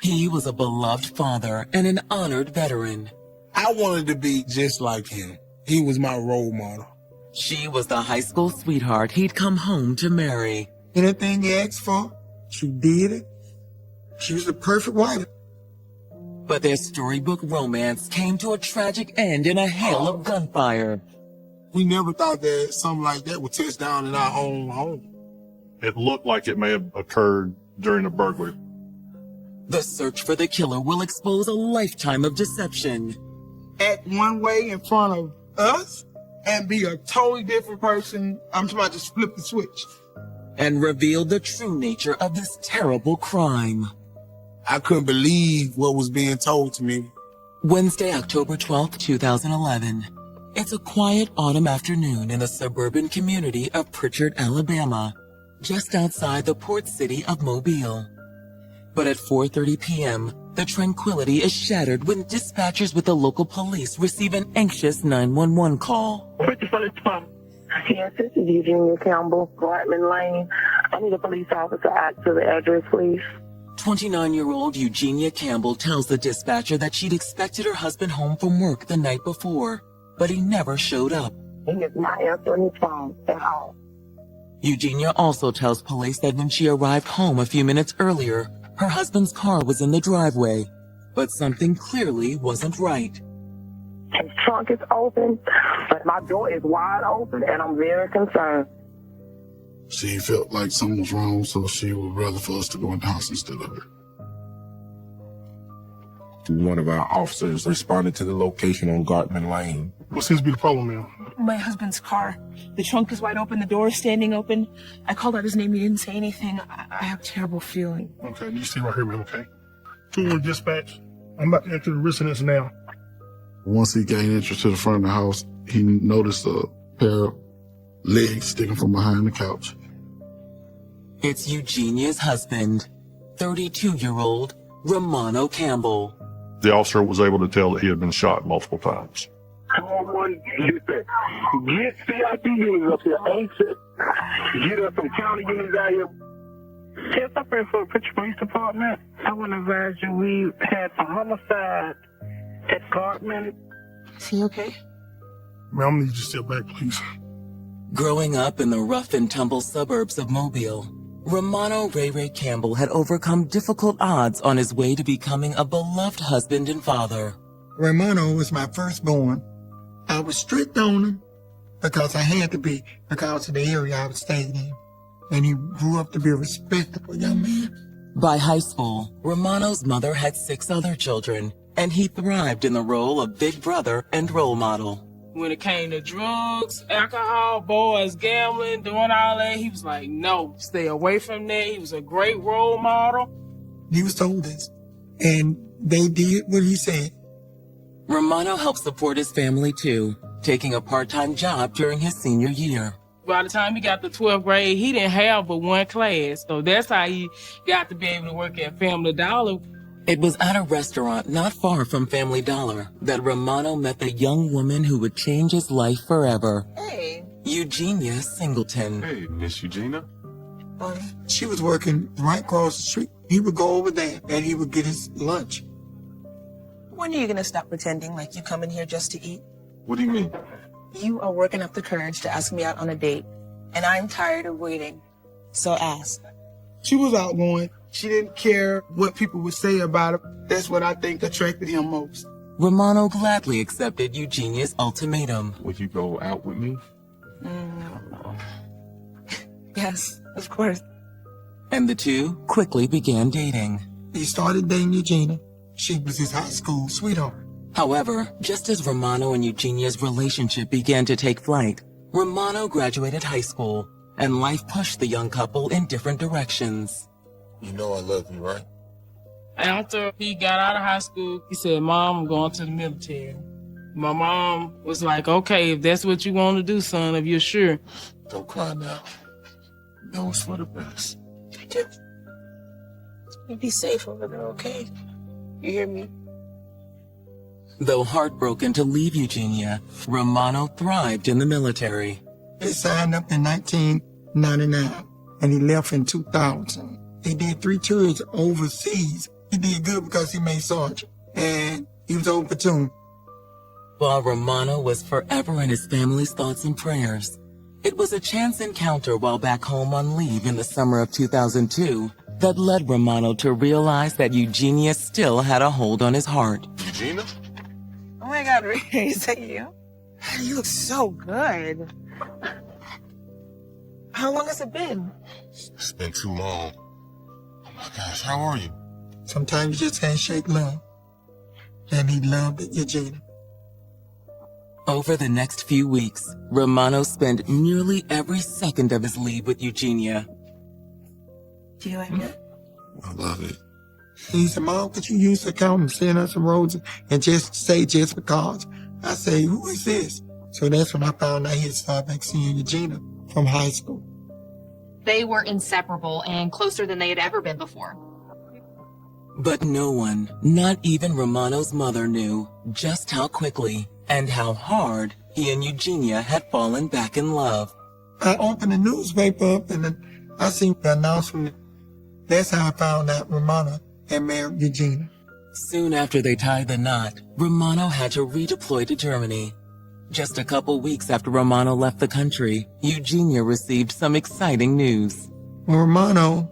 He was a beloved father and an honored veteran. I wanted to be just like him. He was my role model. She was the high school sweetheart he'd come home to marry. Anything he asked for, she did it. She was the perfect wife. But their storybook romance came to a tragic end in a hail of gunfire. We never thought that something like that would touch down in our own home. It looked like it may have occurred during a burglary. The search for the killer will expose a lifetime of deception. Act one way in front of us and be a totally different person. I'm talking about just flip the switch. And reveal the true nature of this terrible crime. I couldn't believe what was being told to me. Wednesday, October 12th, 2011. It's a quiet autumn afternoon in the suburban community of Pritchard, Alabama, just outside the port city of Mobile. But at 4:30 p.m., the tranquility is shattered when dispatchers with the local police receive an anxious 911 call. Yes, this is Eugenia Campbell, Gartman Lane. I need a police officer out to the address, please. 29-year-old Eugenia Campbell tells the dispatcher that she'd expected her husband home from work the night before, but he never showed up. He is not answering his phone at all. Eugenia also tells police that when she arrived home a few minutes earlier, her husband's car was in the driveway, but something clearly wasn't right. His trunk is open, but my door is wide open, and I'm very concerned. She felt like something was wrong, so she would rather for us to go in the house instead of her. One of our officers responded to the location on Gartman Lane. What seems to be the problem, ma'am? My husband's car. The trunk is wide open, the door is standing open. I called out his name, he didn't say anything. I have a terrible feeling. Okay, you stay right here, ma'am, okay? 2-1 dispatch. I'm about to enter the residence now. Once he gained entrance to the front of the house, he noticed a pair of legs sticking from behind the couch. It's Eugenia's husband, 32-year-old Romano Campbell. The officer was able to tell that he had been shot multiple times. Come on, get CIP units up here, ASAP. Get us some county units out here. Yes, I'm here for the Pritchard Police Department. I want to advise you we had a homicide at Gartman. Is he okay? Ma'am, I'm gonna need you to step back, please. Growing up in the rough and tumble suburbs of Mobile, Romano Ray Campbell had overcome difficult odds on his way to becoming a beloved husband and father. Romano was my firstborn. I was strict on him because I had to be because of the area I was staying in. And he grew up to be a respectable young man. By high school, Romano's mother had 6 other children, and he thrived in the role of big brother and role model. When it came to drugs, alcohol, boys, gambling, doing all that, he was like, no, stay away from that. He was a great role model. He was told this, and they did what he said. Romano helped support his family too, taking a part-time job during his senior year. By the time he got to 12th grade, he didn't have but one class. So that's how he got to be able to work at Family Dollar. It was at a restaurant not far from Family Dollar that Romano met the young woman who would change his life forever. Hey. Eugenia Singleton. Hey, Miss Eugenia. She was working right across the street. He would go over there and he would get his lunch. When are you going to stop pretending like you come in here just to eat? What do you mean? You are working up the courage to ask me out on a date, and I'm tired of waiting. So ask. She was outgoing. She didn't care what people would say about her. That's what I think attracted him most. Romano gladly accepted Eugenia's ultimatum. Would you go out with me? Yes, of course. And the two quickly began dating. He started dating Eugenia. She was his high school sweetheart. However, just as Romano and Eugenia's relationship began to take flight, Romano graduated high school, and life pushed the young couple in different directions. You know I love you, right? After he got out of high school, he said, Mom, I'm going to the military. My mom was like, okay, if that's what you want to do, son, if you're sure. Don't cry now. No, it's for the best. I do. You'll be safe over there, okay? You hear me? Though heartbroken to leave Eugenia, Romano thrived in the military. He signed up in 1999, and he left in 2000. He did 3 tours overseas He did good because he made sergeant, and he was over platoon. While Romano was forever in his family's thoughts and prayers, it was a chance encounter while back home on leave in the summer of 2002 that led Romano to realize that Eugenia still had a hold on his heart. Eugenia? Oh my God, Ray, is that you? You look so good. How long has it been? It's been too long. Oh my gosh, how are you? Sometimes you just can't shake love. And he loved it, Eugenia. Over the next few weeks, Romano spent nearly every second of his leave with Eugenia. Do you like it? I love it. He said, Mom, could you use the account and send us some roses and just say just because? I say, who is this? So that's when I found out he had started back seeing Eugenia from high school. They were inseparable and closer than they had ever been before. But no one, not even Romano's mother, knew just how quickly and how hard he and Eugenia had fallen back in love. I opened the newspaper up and then I seen the announcement. That's how I found out Romano had married Eugenia. Soon after they tied the knot, Romano had to redeploy to Germany. Just a couple weeks after Romano left the country, Eugenia received some exciting news. When Romano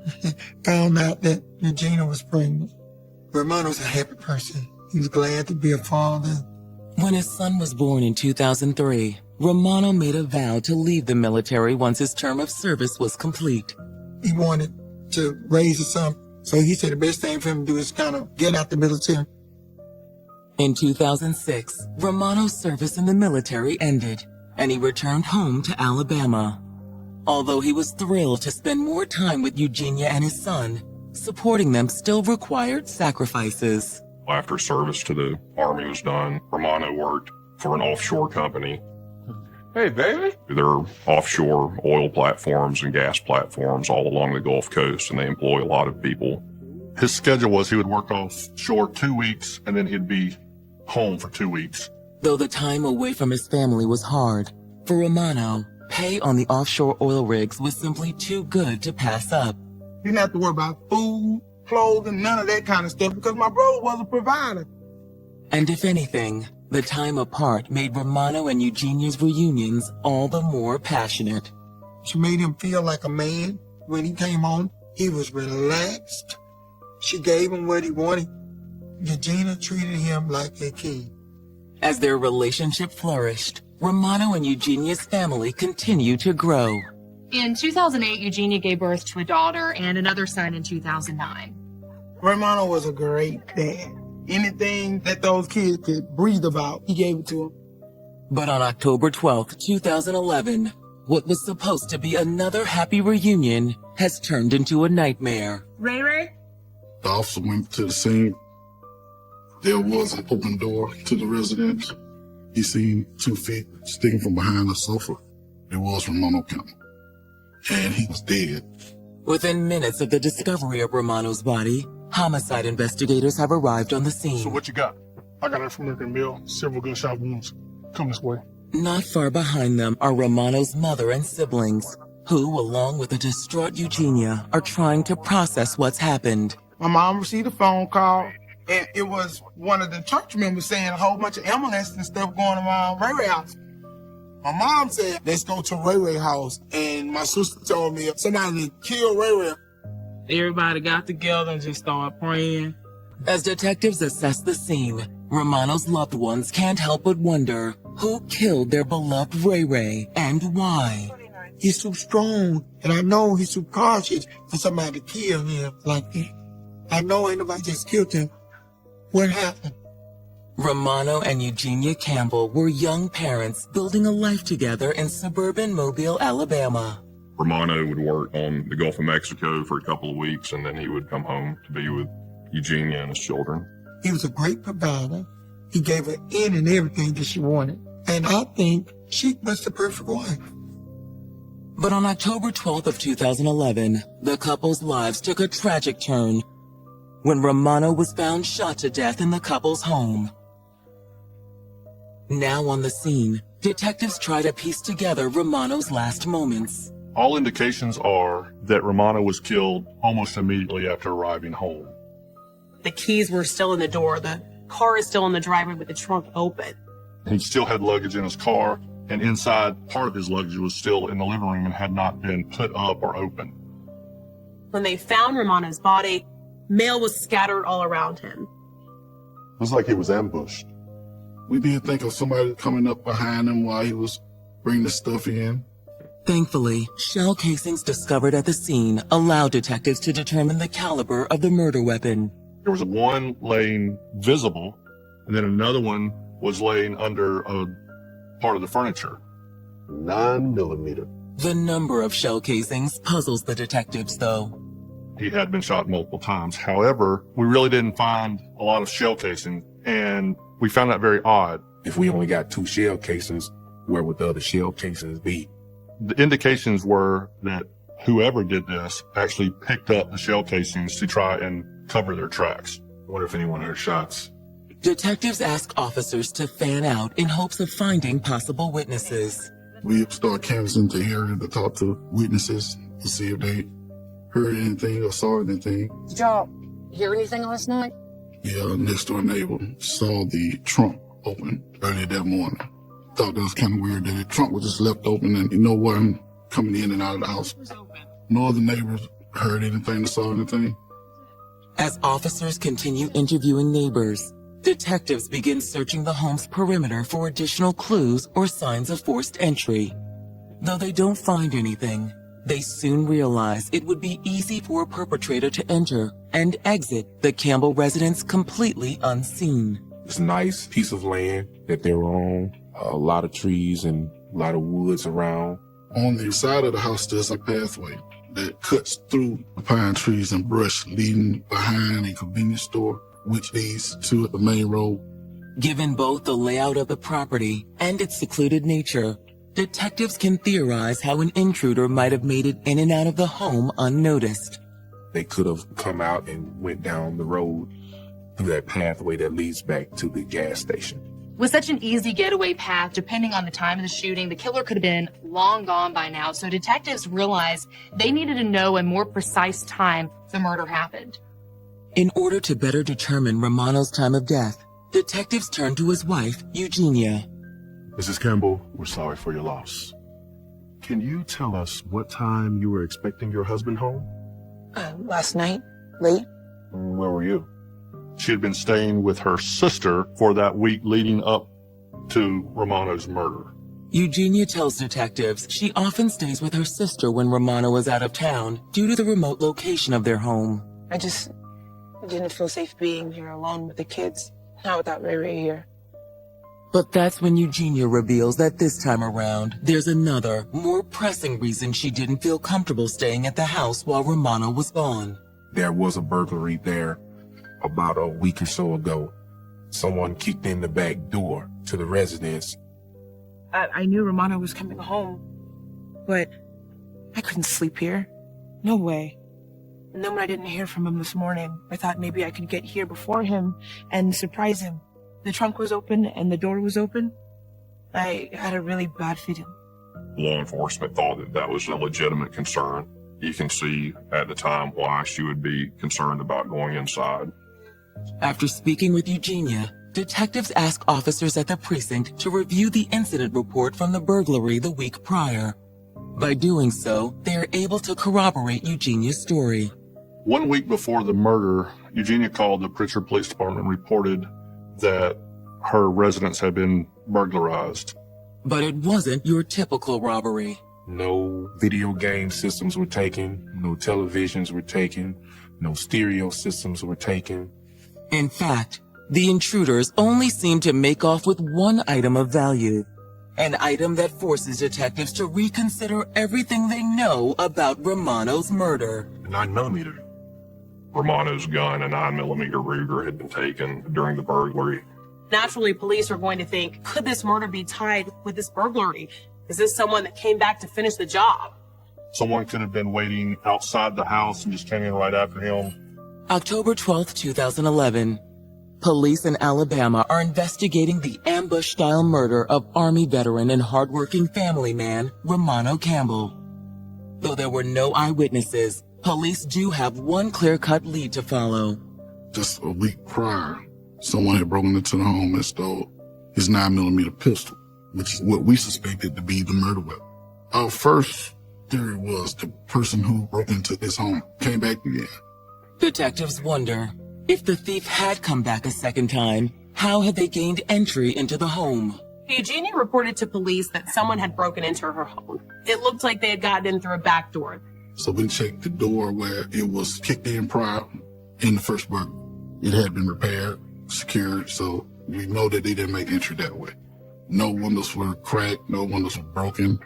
found out that Eugenia was pregnant, Romano's a happy person. He was glad to be a father. When his son was born in 2003, Romano made a vow to leave the military once his term of service was complete. He wanted to raise his son, so he said the best thing for him to do is kind of get out the military. In 2006, Romano's service in the military ended, and he returned home to Alabama. Although he was thrilled to spend more time with Eugenia and his son, supporting them still required sacrifices. After service to the Army was done, Romano worked for an offshore company. Hey, baby. There are offshore oil platforms and gas platforms all along the Gulf Coast, and they employ a lot of people. His schedule was he would work offshore 2 weeks, and then he'd be home for 2 weeks. Though the time away from his family was hard, for Romano, pay on the offshore oil rigs was simply too good to pass up. You didn't have to worry about food, clothing, none of that kind of stuff because my brother was a provider. And if anything, the time apart made Romano and Eugenia's reunions all the more passionate. She made him feel like a man. When he came home, he was relaxed. She gave him what he wanted. Eugenia treated him like a king. As their relationship flourished, Romano and Eugenia's family continued to grow. In 2008, Eugenia gave birth to a daughter and another son in 2009. Romano was a great dad. Anything that those kids could breathe about, he gave it to them. But on October 12th, 2011, what was supposed to be another happy reunion has turned into a nightmare. Ray Ray? The officer went to the scene. There was an open door to the residence. He seen 2 feet sticking from behind the sofa. It was Romano Campbell. And he was dead. Within minutes of the discovery of Romano's body, homicide investigators have arrived on the scene. So what you got? I got an American Mill, several gunshot wounds. Come this way. Not far behind them are Romano's mother and siblings, who, along with a distraught Eugenia, are trying to process what's happened. My mom received a phone call, and it was one of the church members saying a whole bunch of ambulance and stuff going around Ray Ray house. My mom said, let's go to Ray Ray house, and my sister told me somebody killed Ray Ray. Everybody got together and just started praying. As detectives assess the scene, Romano's loved ones can't help but wonder who killed their beloved Ray Ray and why. He's too strong, and I know he's too cautious for somebody to kill him like that. I know ain't nobody just killed him. What happened? Romano and Eugenia Campbell were young parents building a life together in suburban Mobile, Alabama. Romano would work on the Gulf of Mexico for a couple of weeks, and then he would come home to be with Eugenia and his children. He was a great provider. He gave her in and everything that she wanted. And I think she was the perfect wife. But on October 12th of 2011, the couple's lives took a tragic turn when Romano was found shot to death in the couple's home. Now on the scene, detectives try to piece together Romano's last moments. All indications are that Romano was killed almost immediately after arriving home. The keys were still in the door. The car is still in the driveway with the trunk open. He still had luggage in his car, and inside part of his luggage was still in the living room and had not been put up or open. When they found Romano's body, mail was scattered all around him. It was like he was ambushed. We did think of somebody coming up behind him while he was bringing the stuff in. Thankfully, shell casings discovered at the scene allowed detectives to determine the caliber of the murder weapon. There was one laying visible, and then another one was laying under a part of the furniture. 9mm. The number of shell casings puzzles the detectives, though. He had been shot multiple times. However, we really didn't find a lot of shell casings, and we found that very odd. If we only got 2 shell casings, where would the other shell casings be? The indications were that whoever did this actually picked up the shell casings to try and cover their tracks. I wonder if anyone heard shots. Detectives ask officers to fan out in hopes of finding possible witnesses. We start canvassing the area to talk to witnesses to see if they heard anything or saw anything. Did y'all hear anything last night? Yeah, next door neighbor saw the trunk open earlier that morning. Thought that was kind of weird that the trunk was just left open and no one coming in and out of the house. No other neighbors heard anything or saw anything. As officers continue interviewing neighbors, detectives begin searching the home's perimeter for additional clues or signs of forced entry. Though they don't find anything, they soon realize it would be easy for a perpetrator to enter and exit the Campbell residence completely unseen. It's a nice piece of land that they were on. A lot of trees and a lot of woods around. On the side of the house, there's a pathway that cuts through the pine trees and brush leading behind a convenience store, which leads to the main road. Given both the layout of the property and its secluded nature, detectives can theorize how an intruder might have made it in and out of the home unnoticed. They could have come out and went down the road through that pathway that leads back to the gas station. With such an easy getaway path, depending on the time of the shooting, the killer could have been long gone by now. So detectives realized they needed to know a more precise time the murder happened. In order to better determine Romano's time of death, detectives turned to his wife, Eugenia. Mrs. Campbell, we're sorry for your loss. Can you tell us what time you were expecting your husband home? Last night, late. Where were you? She had been staying with her sister for that week leading up to Romano's murder. Eugenia tells detectives she often stays with her sister when Romano is out of town due to the remote location of their home. I just didn't feel safe being here alone with the kids, not without Ray Ray here. But that's when Eugenia reveals that this time around, there's another, more pressing reason she didn't feel comfortable staying at the house while Romano was gone. There was a burglary there about a week or so ago. Someone kicked in the back door to the residence. I knew Romano was coming home, but I couldn't sleep here. No way. And then when I didn't hear from him this morning, I thought maybe I could get here before him and surprise him. The trunk was open and the door was open. I had a really bad feeling. Law enforcement thought that that was a legitimate concern. You can see at the time why she would be concerned about going inside. After speaking with Eugenia, detectives ask officers at the precinct to review the incident report from the burglary the week prior. By doing so, they are able to corroborate Eugenia's story. 1 week before the murder, Eugenia called the Pritchard Police Department and reported that her residence had been burglarized. But it wasn't your typical robbery. No video game systems were taken, no televisions were taken, no stereo systems were taken. In fact, the intruders only seem to make off with one item of value, an item that forces detectives to reconsider everything they know about Romano's murder. 9mm. Romano's gun, a 9mm Ruger, had been taken during the burglary. Naturally, police were going to think, could this murder be tied with this burglary? Is this someone that came back to finish the job? Someone could have been waiting outside the house and just came in right after him. October 12, 2011. Police in Alabama are investigating the ambush-style murder of Army veteran and hardworking family man, Romano Campbell. Though there were no eyewitnesses, police do have one clear-cut lead to follow. Just a week prior, someone had broken into the home and stole his 9mm pistol, which is what we suspected to be the murder weapon. Our first theory was the person who broke into this home came back again. Detectives wonder, if the thief had come back a second time, how had they gained entry into the home? Eugenia reported to police that someone had broken into her home. It looked like they had gotten in through a back door. So we checked the door where it was kicked in prior in the first burglary. It had been repaired, secured, so we know that they didn't make entry that way. No windows were cracked, no windows were broken,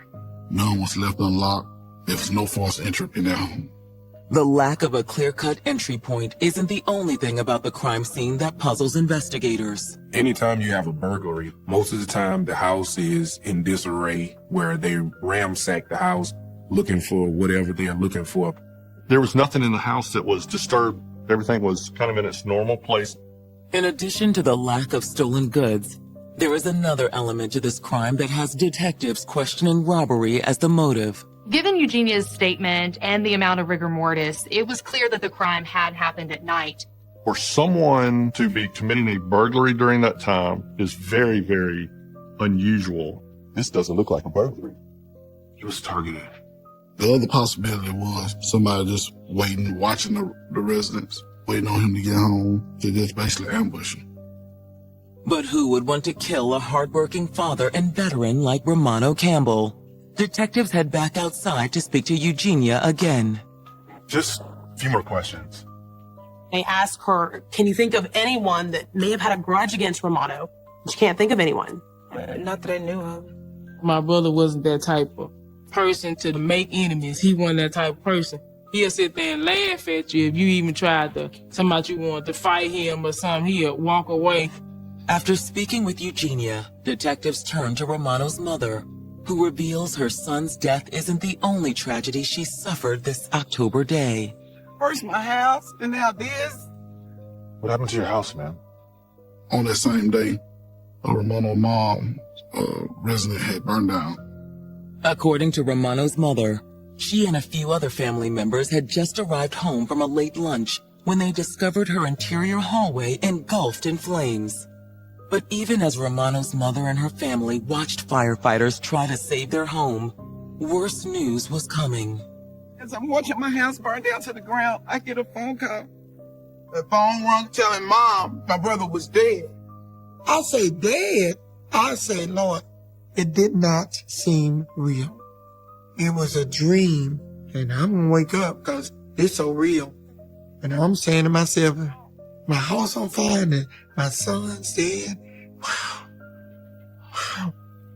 none was left unlocked. There was no false entry in that home. The lack of a clear-cut entry point isn't the only thing about the crime scene that puzzles investigators. Anytime you have a burglary, most of the time the house is in disarray, where they ransack the house looking for whatever they're looking for. There was nothing in the house that was disturbed. Everything was kind of in its normal place. In addition to the lack of stolen goods, there is another element to this crime that has detectives questioning robbery as the motive. Given Eugenia's statement and the amount of rigor mortis, it was clear that the crime had happened at night. For someone to be committing a burglary during that time is very, very unusual. This doesn't look like a burglary. It was targeted. The other possibility was somebody just waiting, watching the residents, waiting on him to get home to just basically ambush him. But who would want to kill a hardworking father and veteran like Romano Campbell? Detectives head back outside to speak to Eugenia again. Just a few more questions. They asked her, can you think of anyone that may have had a grudge against Romano? She can't think of anyone. Not that I knew of. My brother wasn't that type of person to make enemies. He wasn't that type of person. He'll sit there and laugh at you if you even tried to, somebody you wanted to fight him or something, he'll walk away. After speaking with Eugenia, detectives turn to Romano's mother, who reveals her son's death isn't the only tragedy she suffered this October day. First my house, and now this. What happened to your house, man? On that same day, Romano's mom, resident had burned down. According to Romano's mother, she and a few other family members had just arrived home from a late lunch when they discovered her interior hallway engulfed in flames. But even as Romano's mother and her family watched firefighters try to save their home, worse news was coming. As I'm watching my house burn down to the ground, I get a phone call. The phone rung telling Mom my brother was dead. I say dead? I say, Lord, it did not seem real. It was a dream, and I'm gonna wake up because it's so real. And I'm saying to myself, my house on fire and my son's dead. Wow.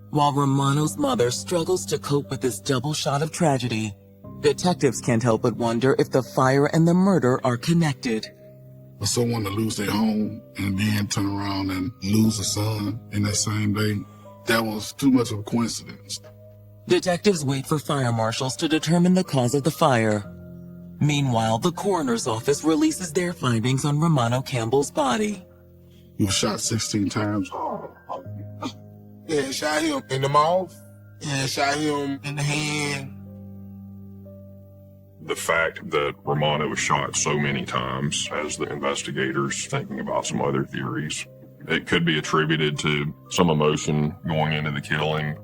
While Romano's mother struggles to cope with this double shot of tragedy, detectives can't help but wonder if the fire and the murder are connected. For someone to lose their home and then turn around and lose a son in that same day, that was too much of a coincidence. Detectives wait for fire marshals to determine the cause of the fire. Meanwhile, the coroner's office releases their findings on Romano Campbell's body. He was shot 16 times. Yeah, shot him in the mouth. Yeah, shot him in the hand. The fact that Romano was shot so many times has the investigators thinking about some other theories. It could be attributed to some emotion going into the killing.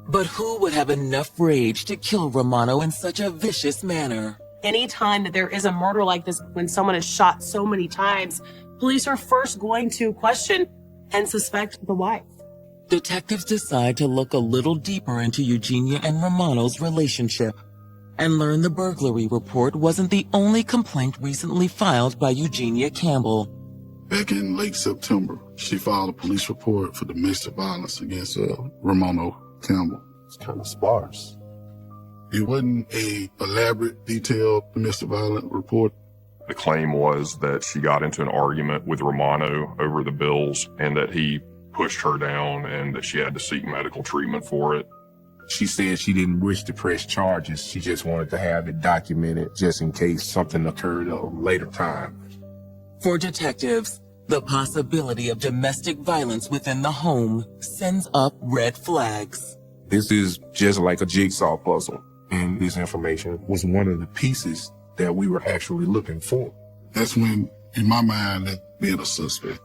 But who would have enough rage to kill Romano in such a vicious manner? Anytime that there is a murder like this, when someone is shot so many times, police are first going to question and suspect the wife. Detectives decide to look a little deeper into Eugenia and Romano's relationship and learn the burglary report wasn't the only complaint recently filed by Eugenia Campbell. Back in late September, she filed a police report for domestic violence against Romano Campbell. It's kind of sparse. It wasn't a elaborate, detailed domestic violence report. The claim was that she got into an argument with Romano over the bills and that he pushed her down and that she had to seek medical treatment for it. She said she didn't wish to press charges. She just wanted to have it documented just in case something occurred at a later time. For detectives, the possibility of domestic violence within the home sends up red flags. This is just like a jigsaw puzzle, and this information was one of the pieces that we were actually looking for. That's when in my mind, as being a suspect.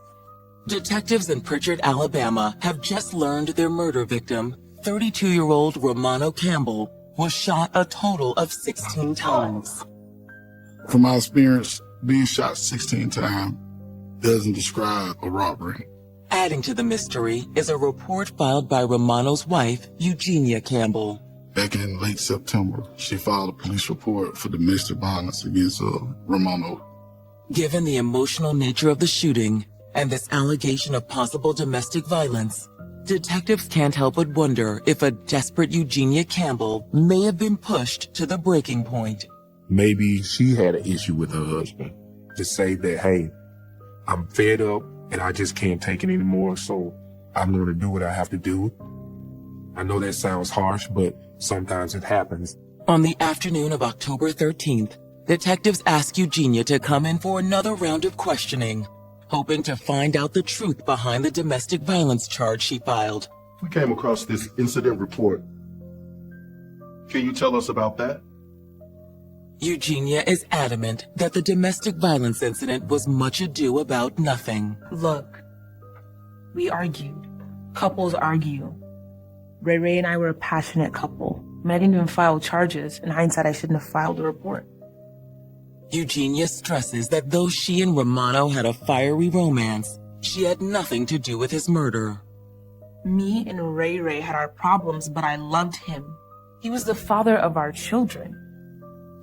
Detectives in Pritchard, Alabama have just learned their murder victim, 32-year-old Romano Campbell, was shot a total of 16 times. From my experience, being shot 16 times doesn't describe a robbery. Adding to the mystery is a report filed by Romano's wife, Eugenia Campbell. Back in late September, she filed a police report for domestic violence against Romano. Given the emotional nature of the shooting and this allegation of possible domestic violence, detectives can't help but wonder if a desperate Eugenia Campbell may have been pushed to the breaking point. Maybe she had an issue with her husband to say that, hey, I'm fed up and I just can't take it anymore, so I'm going to do what I have to do. I know that sounds harsh, but sometimes it happens. On the afternoon of October 13th, detectives asked Eugenia to come in for another round of questioning, hoping to find out the truth behind the domestic violence charge she filed. We came across this incident report. Can you tell us about that? Eugenia is adamant that the domestic violence incident was much ado about nothing. Look, we argued. Couples argue. Ray Ray and I were a passionate couple. I didn't even file charges. In hindsight, I shouldn't have filed a report. Eugenia stresses that though she and Romano had a fiery romance, she had nothing to do with his murder. Me and Ray Ray had our problems, but I loved him. He was the father of our children.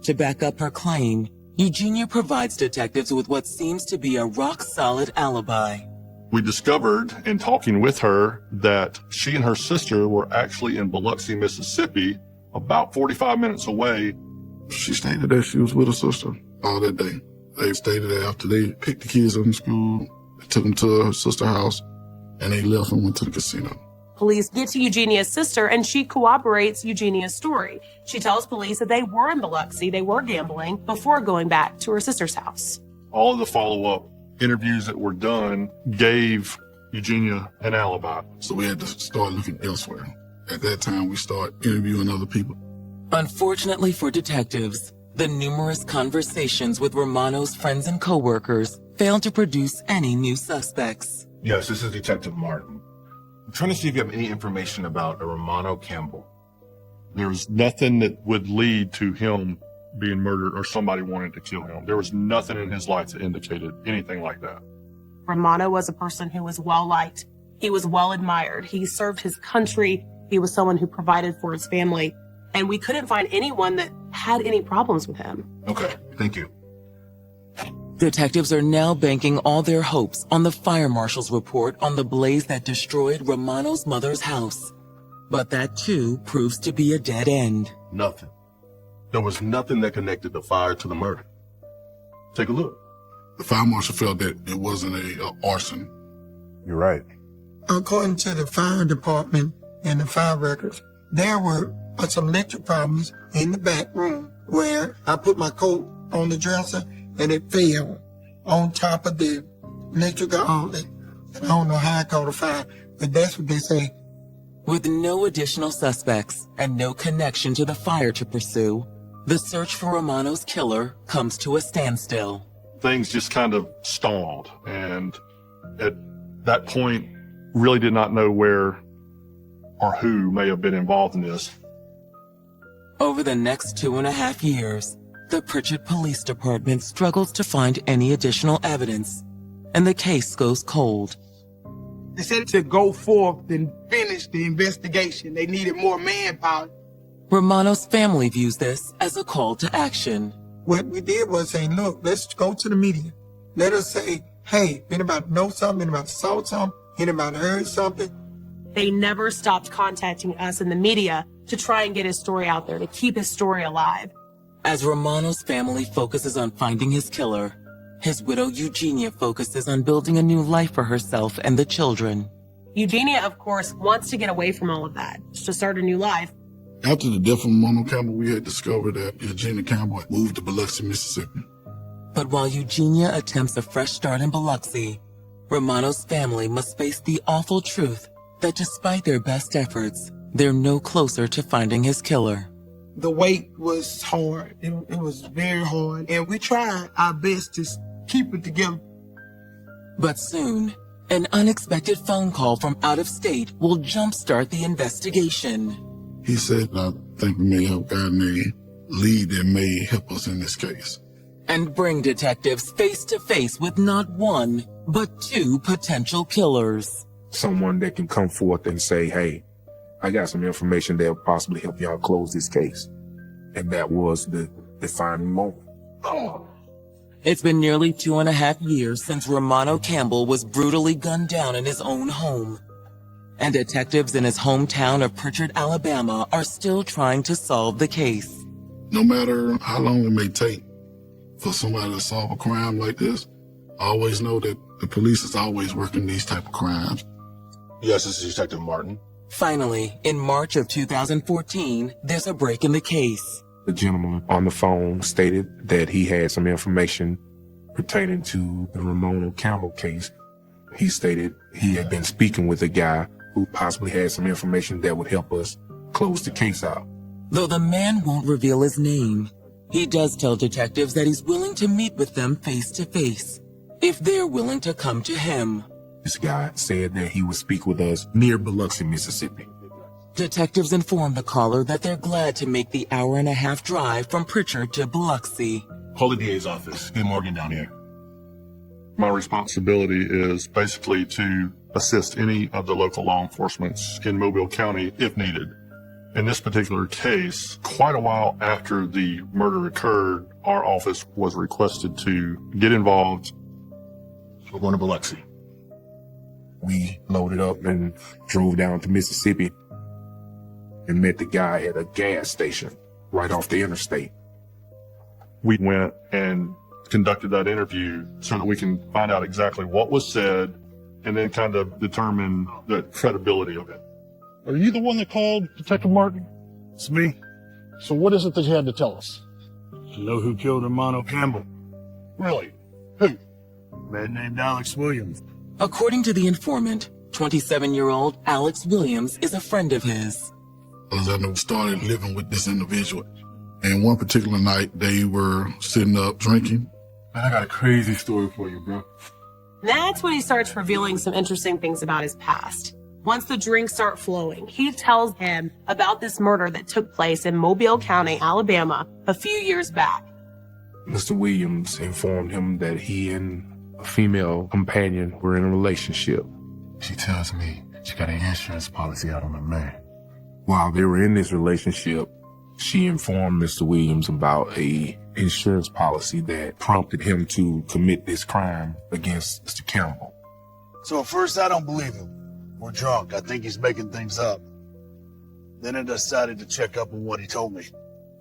To back up her claim, Eugenia provides detectives with what seems to be a rock-solid alibi. We discovered in talking with her that she and her sister were actually in Biloxi, Mississippi, about 45 minutes away. She stated that she was with her sister all that day. They stated that after they picked the kids up from school, they took them to her sister's house, and they left and went to the casino. Police get to Eugenia's sister, and she corroborates Eugenia's story. She tells police that they were in Biloxi, they were gambling, before going back to her sister's house. All of the follow-up interviews that were done gave Eugenia an alibi. So we had to start looking elsewhere. At that time, we started interviewing other people. Unfortunately for detectives, the numerous conversations with Romano's friends and coworkers failed to produce any new suspects. Yes, this is Detective Martin. I'm trying to see if you have any information about a Romano Campbell. There's nothing that would lead to him being murdered or somebody wanting to kill him. There was nothing in his life that indicated anything like that. Romano was a person who was well-liked. He was well-admired. He served his country. He was someone who provided for his family. And we couldn't find anyone that had any problems with him. Okay, thank you. Detectives are now banking all their hopes on the fire marshal's report on the blaze that destroyed Romano's mother's house. But that too proves to be a dead end. Nothing. There was nothing that connected the fire to the murder. Take a look. The fire marshal felt that it wasn't a arson. You're right. According to the fire department and the fire records, there were some electric problems in the back room where I put my coat on the dresser and it fell on top of the electrical outlet. I don't know how I caught a fire, but that's what they say. With no additional suspects and no connection to the fire to pursue, the search for Romano's killer comes to a standstill. Things just kind of stalled, and at that point, really did not know where or who may have been involved in this. Over the next 2.5 years, the Pritchard Police Department struggles to find any additional evidence, and the case goes cold. They said to go forth and finish the investigation. They needed more manpower. Romano's family views this as a call to action. What we did was say, look, let's go to the media. Let us say, hey, anybody know something, anybody saw something, anybody heard something. They never stopped contacting us in the media to try and get his story out there, to keep his story alive. As Romano's family focuses on finding his killer, his widow Eugenia focuses on building a new life for herself and the children. Eugenia, of course, wants to get away from all of that, to start a new life. After the death of Romano Campbell, we had discovered that Eugenia Campbell had moved to Biloxi, Mississippi. But while Eugenia attempts a fresh start in Biloxi, Romano's family must face the awful truth that despite their best efforts, they're no closer to finding his killer. The wait was hard. It was very hard. And we tried our best to keep it together. But soon, an unexpected phone call from out of state will jumpstart the investigation. He said, I think we may have gotten a lead that may help us in this case. And bring detectives face to face with not one, but two potential killers. Someone that can come forth and say, hey, I got some information that will possibly help y'all close this case. And that was the defining moment. Oh. It's been nearly 2.5 years since Romano Campbell was brutally gunned down in his own home. And detectives in his hometown of Pritchard, Alabama are still trying to solve the case. No matter how long it may take for somebody to solve a crime like this, always know that the police is always working these type of crimes. Yes, this is Detective Martin. Finally, in March of 2014, there's a break in the case. The gentleman on the phone stated that he had some information pertaining to the Romano Campbell case. He stated he had been speaking with a guy who possibly had some information that would help us close the case out. Though the man won't reveal his name, he does tell detectives that he's willing to meet with them face to face, if they're willing to come to him. This guy said that he would speak with us near Biloxi, Mississippi. Detectives inform the caller that they're glad to make the 1.5-hour drive from Pritchard to Biloxi. Call the DA's office. Get Morgan down here. My responsibility is basically to assist any of the local law enforcements in Mobile County if needed. In this particular case, quite a while after the murder occurred, our office was requested to get involved. We're going to Biloxi. We loaded up and drove down to Mississippi and met the guy at a gas station right off the interstate. We went and conducted that interview so that we can find out exactly what was said and then kind of determine the credibility of it. Are you the one that called Detective Martin? It's me. So what is it that you had to tell us? You know who killed Romano Campbell? Really? Who? A man named Alex Williams. According to the informant, 27-year-old Alex Williams is a friend of his. Alexander started living with this individual. And one particular night, they were sitting up drinking. Man, I got a crazy story for you, bro. That's when he starts revealing some interesting things about his past. Once the drinks start flowing, he tells him about this murder that took place in Mobile County, Alabama, a few years back. Mr. Williams informed him that he and a female companion were in a relationship. She tells me she got an insurance policy out on the man. While they were in this relationship, she informed Mr. Williams about a insurance policy that prompted him to commit this crime against Mr. Campbell. So at first I don't believe him. We're drunk. I think he's making things up. Then I decided to check up on what he told me.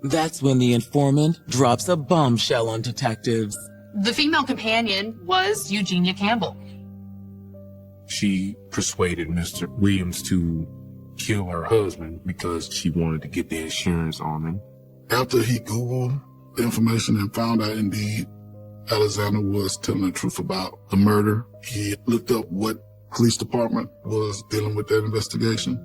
That's when the informant drops a bombshell on detectives. The female companion was Eugenia Campbell. She persuaded Mr. Williams to kill her husband because she wanted to get the insurance on him. After he Googled the information and found out indeed Alexander was telling the truth about the murder, he looked up what police department was dealing with that investigation,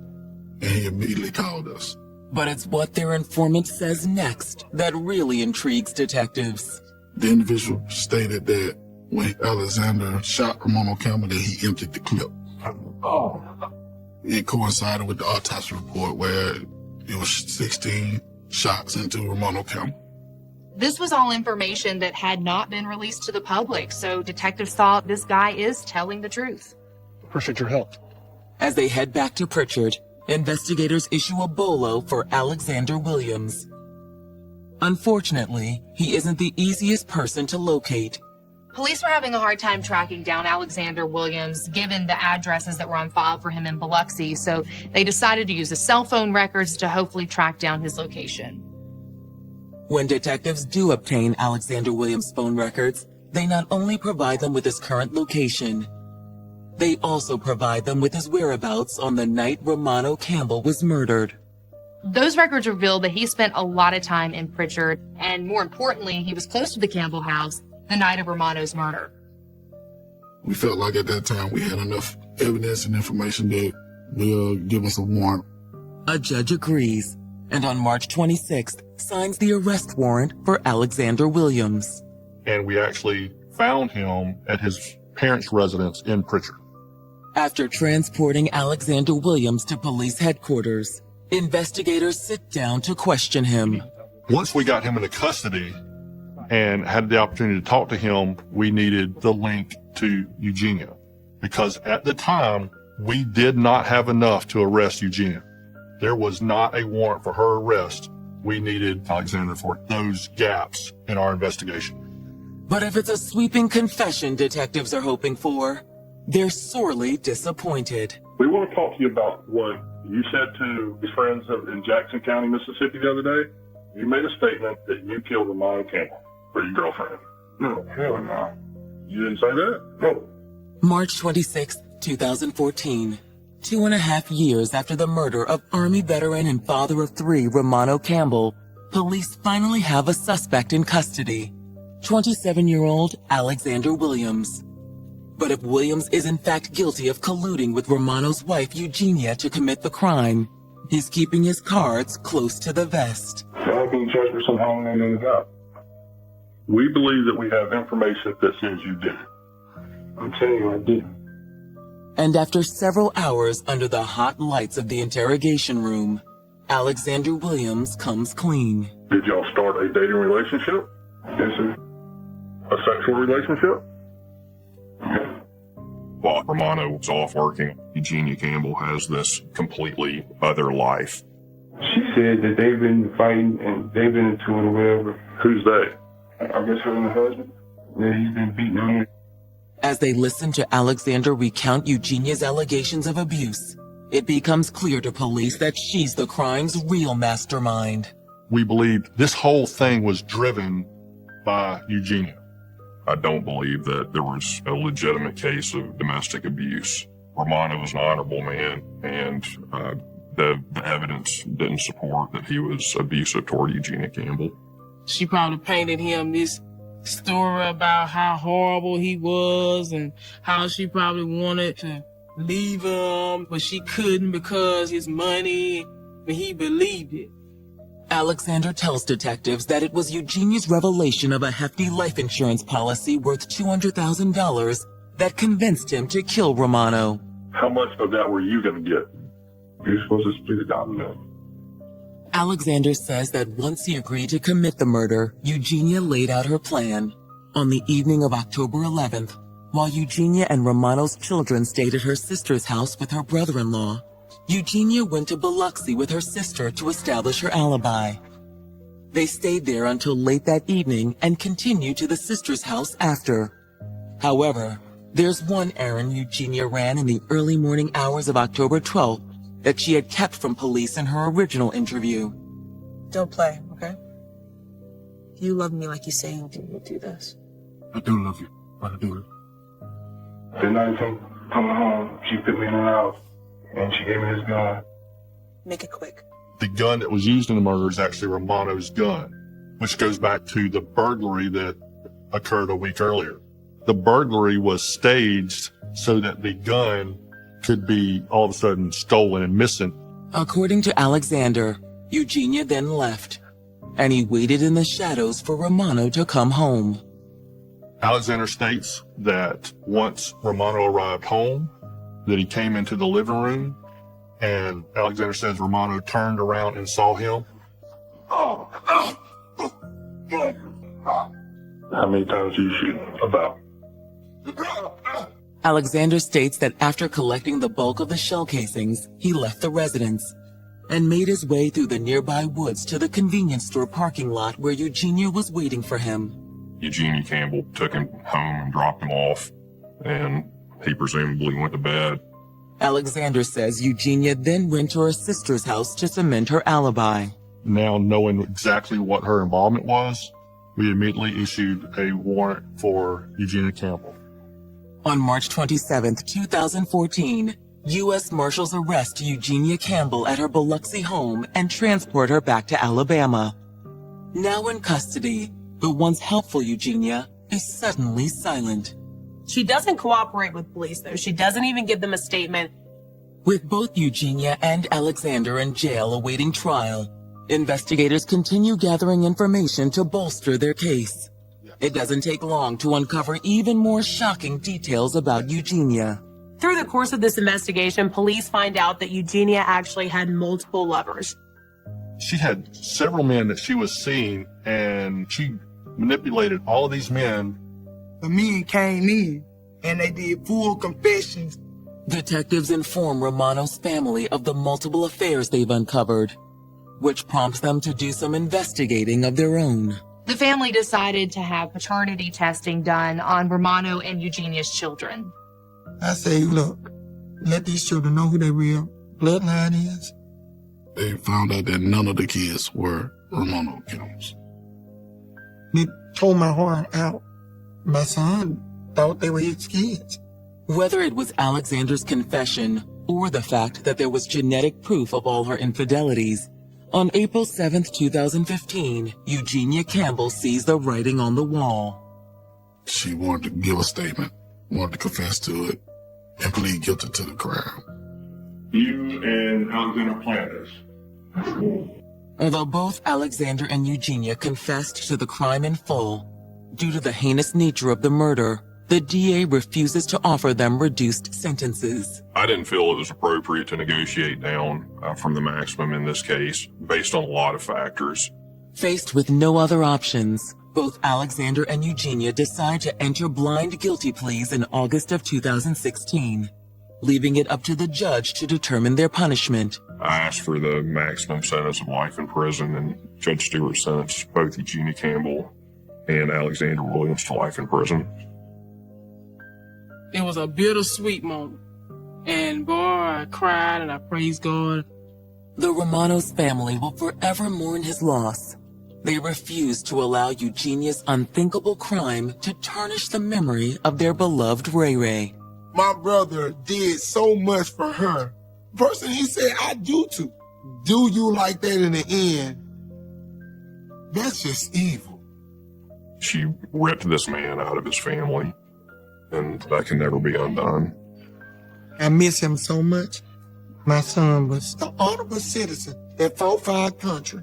and he immediately called us. But it's what their informant says next that really intrigues detectives. The individual stated that when Alexander shot Romano Campbell, that he emptied the clip. Oh. It coincided with the autopsy report where it was 16 shots into Romano Campbell. This was all information that had not been released to the public, so detectives thought this guy is telling the truth. Appreciate your help. As they head back to Pritchard, investigators issue a bolo for Alexander Williams. Unfortunately, he isn't the easiest person to locate. Police were having a hard time tracking down Alexander Williams, given the addresses that were on file for him in Biloxi, so they decided to use the cell phone records to hopefully track down his location. When detectives do obtain Alexander Williams' phone records, they not only provide them with his current location, they also provide them with his whereabouts on the night Romano Campbell was murdered. Those records revealed that he spent a lot of time in Pritchard, and more importantly, he was close to the Campbell house the night of Romano's murder. We felt like at that time we had enough evidence and information that will give us a warrant. A judge agrees, and on March 26th, signs the arrest warrant for Alexander Williams. And we actually found him at his parents' residence in Pritchard. After transporting Alexander Williams to police headquarters, investigators sit down to question him. Once we got him into custody and had the opportunity to talk to him, we needed the link to Eugenia, because at the time, we did not have enough to arrest Eugenia. There was not a warrant for her arrest. We needed Alexander for those gaps in our investigation. But if it's a sweeping confession detectives are hoping for, they're sorely disappointed. We want to talk to you about what you said to your friends in Jackson County, Mississippi the other day. You made a statement that you killed Romano Campbell for your girlfriend. No, hell no. You didn't say that? No. March 26, 2014. 2.5 years after the murder of Army veteran and father of 3 Romano Campbell, police finally have a suspect in custody. 27-year-old Alexander Williams. But if Williams is in fact guilty of colluding with Romano's wife Eugenia to commit the crime, he's keeping his cards close to the vest. Y'all being charged for some home and in the job. We believe that we have information that says you did it. I'm telling you, I didn't. And after several hours under the hot lights of the interrogation room, Alexander Williams comes clean. Did y'all start a dating relationship? Yes, sir. A sexual relationship? While Romano was off working, Eugenia Campbell has this completely other life. She said that they've been fighting and they've been into it or whatever. Who's they? I guess her and the husband. Yeah, he's been beating on her. As they listen to Alexander recount Eugenia's allegations of abuse, it becomes clear to police that she's the crime's real mastermind. We believe this whole thing was driven by Eugenia. I don't believe that there was a legitimate case of domestic abuse. Romano was an honorable man, and the evidence didn't support that he was abusive toward Eugenia Campbell. She probably painted him this story about how horrible he was and how she probably wanted to leave him, but she couldn't because his money, but he believed it. Alexander tells detectives that it was Eugenia's revelation of a hefty life insurance policy worth $200,000 that convinced him to kill Romano. How much of that were you going to get? You're supposed to split it down the middle. Alexander says that once he agreed to commit the murder, Eugenia laid out her plan. On the evening of October 11th, while Eugenia and Romano's children stayed at her sister's house with her brother-in-law, Eugenia went to Biloxi with her sister to establish her alibi. They stayed there until late that evening and continued to the sister's house after. However, there's one errand Eugenia ran in the early morning hours of October 12th that she had kept from police in her original interview. Don't play, okay? If you love me like you say you do, you'll do this. I do love you, but I do it. The night from coming home, she put me in her house, and she gave me this gun. Make it quick. The gun that was used in the murder is actually Romano's gun, which goes back to the burglary that occurred a week earlier. The burglary was staged so that the gun could be all of a sudden stolen and missing. According to Alexander, Eugenia then left, and he waited in the shadows for Romano to come home. Alexander states that once Romano arrived home, that he came into the living room, and Alexander says Romano turned around and saw him. How many times did you shoot? About. Alexander states that after collecting the bulk of the shell casings, he left the residence and made his way through the nearby woods to the convenience store parking lot where Eugenia was waiting for him. Eugenia Campbell took him home and dropped him off, and he presumably went to bed. Alexander says Eugenia then went to her sister's house to cement her alibi. Now knowing exactly what her involvement was, we immediately issued a warrant for Eugenia Campbell. On March 27, 2014, U.S. Marshals arrest Eugenia Campbell at her Biloxi home and transport her back to Alabama. Now in custody, the once helpful Eugenia is suddenly silent. She doesn't cooperate with police, though. She doesn't even give them a statement. With both Eugenia and Alexander in jail awaiting trial, investigators continue gathering information to bolster their case. It doesn't take long to uncover even more shocking details about Eugenia. Through the course of this investigation, police find out that Eugenia actually had multiple lovers. She had several men that she was seeing, and she manipulated all of these men. The men came in, and they did full confessions. Detectives inform Romano's family of the multiple affairs they've uncovered, which prompts them to do some investigating of their own. The family decided to have paternity testing done on Romano and Eugenia's children. I say, look, let these children know who their real bloodline is. They found out that none of the kids were Romano Kills. It tore my heart out. My son thought they were his kids. Whether it was Alexander's confession or the fact that there was genetic proof of all her infidelities, on April 7th, 2015, Eugenia Campbell sees the writing on the wall. She wanted to give a statement, wanted to confess to it, and plead guilty to the crime. You and Alexander planned this. Although both Alexander and Eugenia confessed to the crime in full, due to the heinous nature of the murder, the DA refuses to offer them reduced sentences. I didn't feel it was appropriate to negotiate down from the maximum in this case, based on a lot of factors. Faced with no other options, both Alexander and Eugenia decide to enter blind guilty pleas in August of 2016, leaving it up to the judge to determine their punishment. I asked for the maximum sentence of life in prison, and Judge Stewart sentenced both Eugenia Campbell and Alexander Williams to life in prison. It was a bittersweet moment. And boy, I cried and I praised God. The Romanos family will forever mourn his loss. They refuse to allow Eugenia's unthinkable crime to tarnish the memory of their beloved Ray Ray. My brother did so much for her. Person he said I do to. Do you like that in the end? That's just evil. She ripped this man out of his family, and that can never be undone. I miss him so much. My son was an honorable citizen that fought for our country.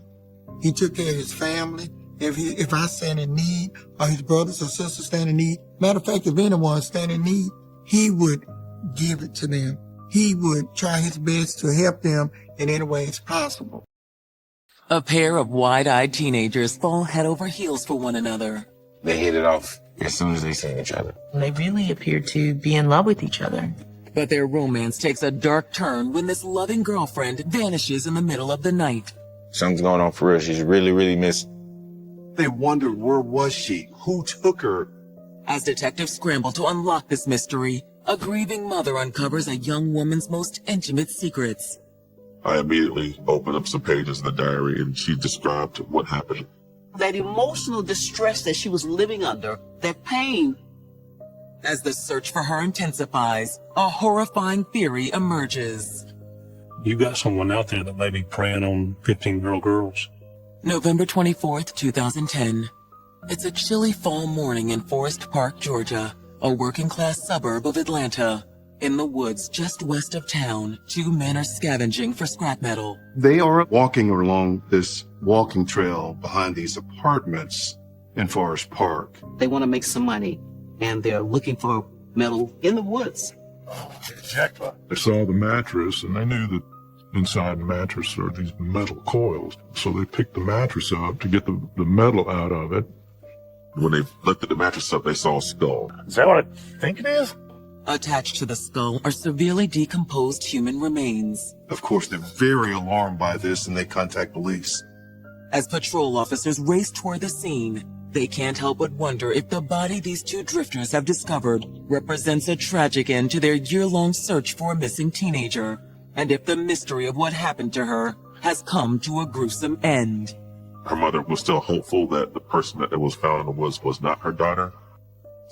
He took care of his family. If I stand in need, or his brothers or sisters stand in need, matter of fact, if anyone stand in need, he would give it to them. He would try his best to help them in any ways possible. A pair of wide-eyed teenagers fall head over heels for one another. They hit it off as soon as they seen each other. They really appeared to be in love with each other. But their romance takes a dark turn when this loving girlfriend vanishes in the middle of the night. Something's going on for real. She's really, really missing. They wondered where was she? Who took her? As detectives scramble to unlock this mystery, a grieving mother uncovers a young woman's most intimate secrets. I immediately opened up some pages of the diary, and she described what happened. That emotional distress that she was living under, that pain. As the search for her intensifies, a horrifying theory emerges. You got someone out there that may be preying on 15-year-old girls. November 24th, 2010. It's a chilly fall morning in Forest Park, Georgia, a working-class suburb of Atlanta. In the woods just west of town, two men are scavenging for scrap metal. They are walking along this walking trail behind these apartments in Forest Park. They want to make some money, and they're looking for metal in the woods. They saw the mattress, and they knew that inside the mattress are these metal coils. So they picked the mattress up to get the metal out of it. When they lifted the mattress up, they saw a skull. Is that what I think it is? Attached to the skull are severely decomposed human remains. Of course, they're very alarmed by this, and they contact police. As patrol officers race toward the scene, they can't help but wonder if the body these two drifters have discovered represents a tragic end to their year-long search for a missing teenager, and if the mystery of what happened to her has come to a gruesome end. Her mother was still hopeful that the person that was found in the woods was not her daughter.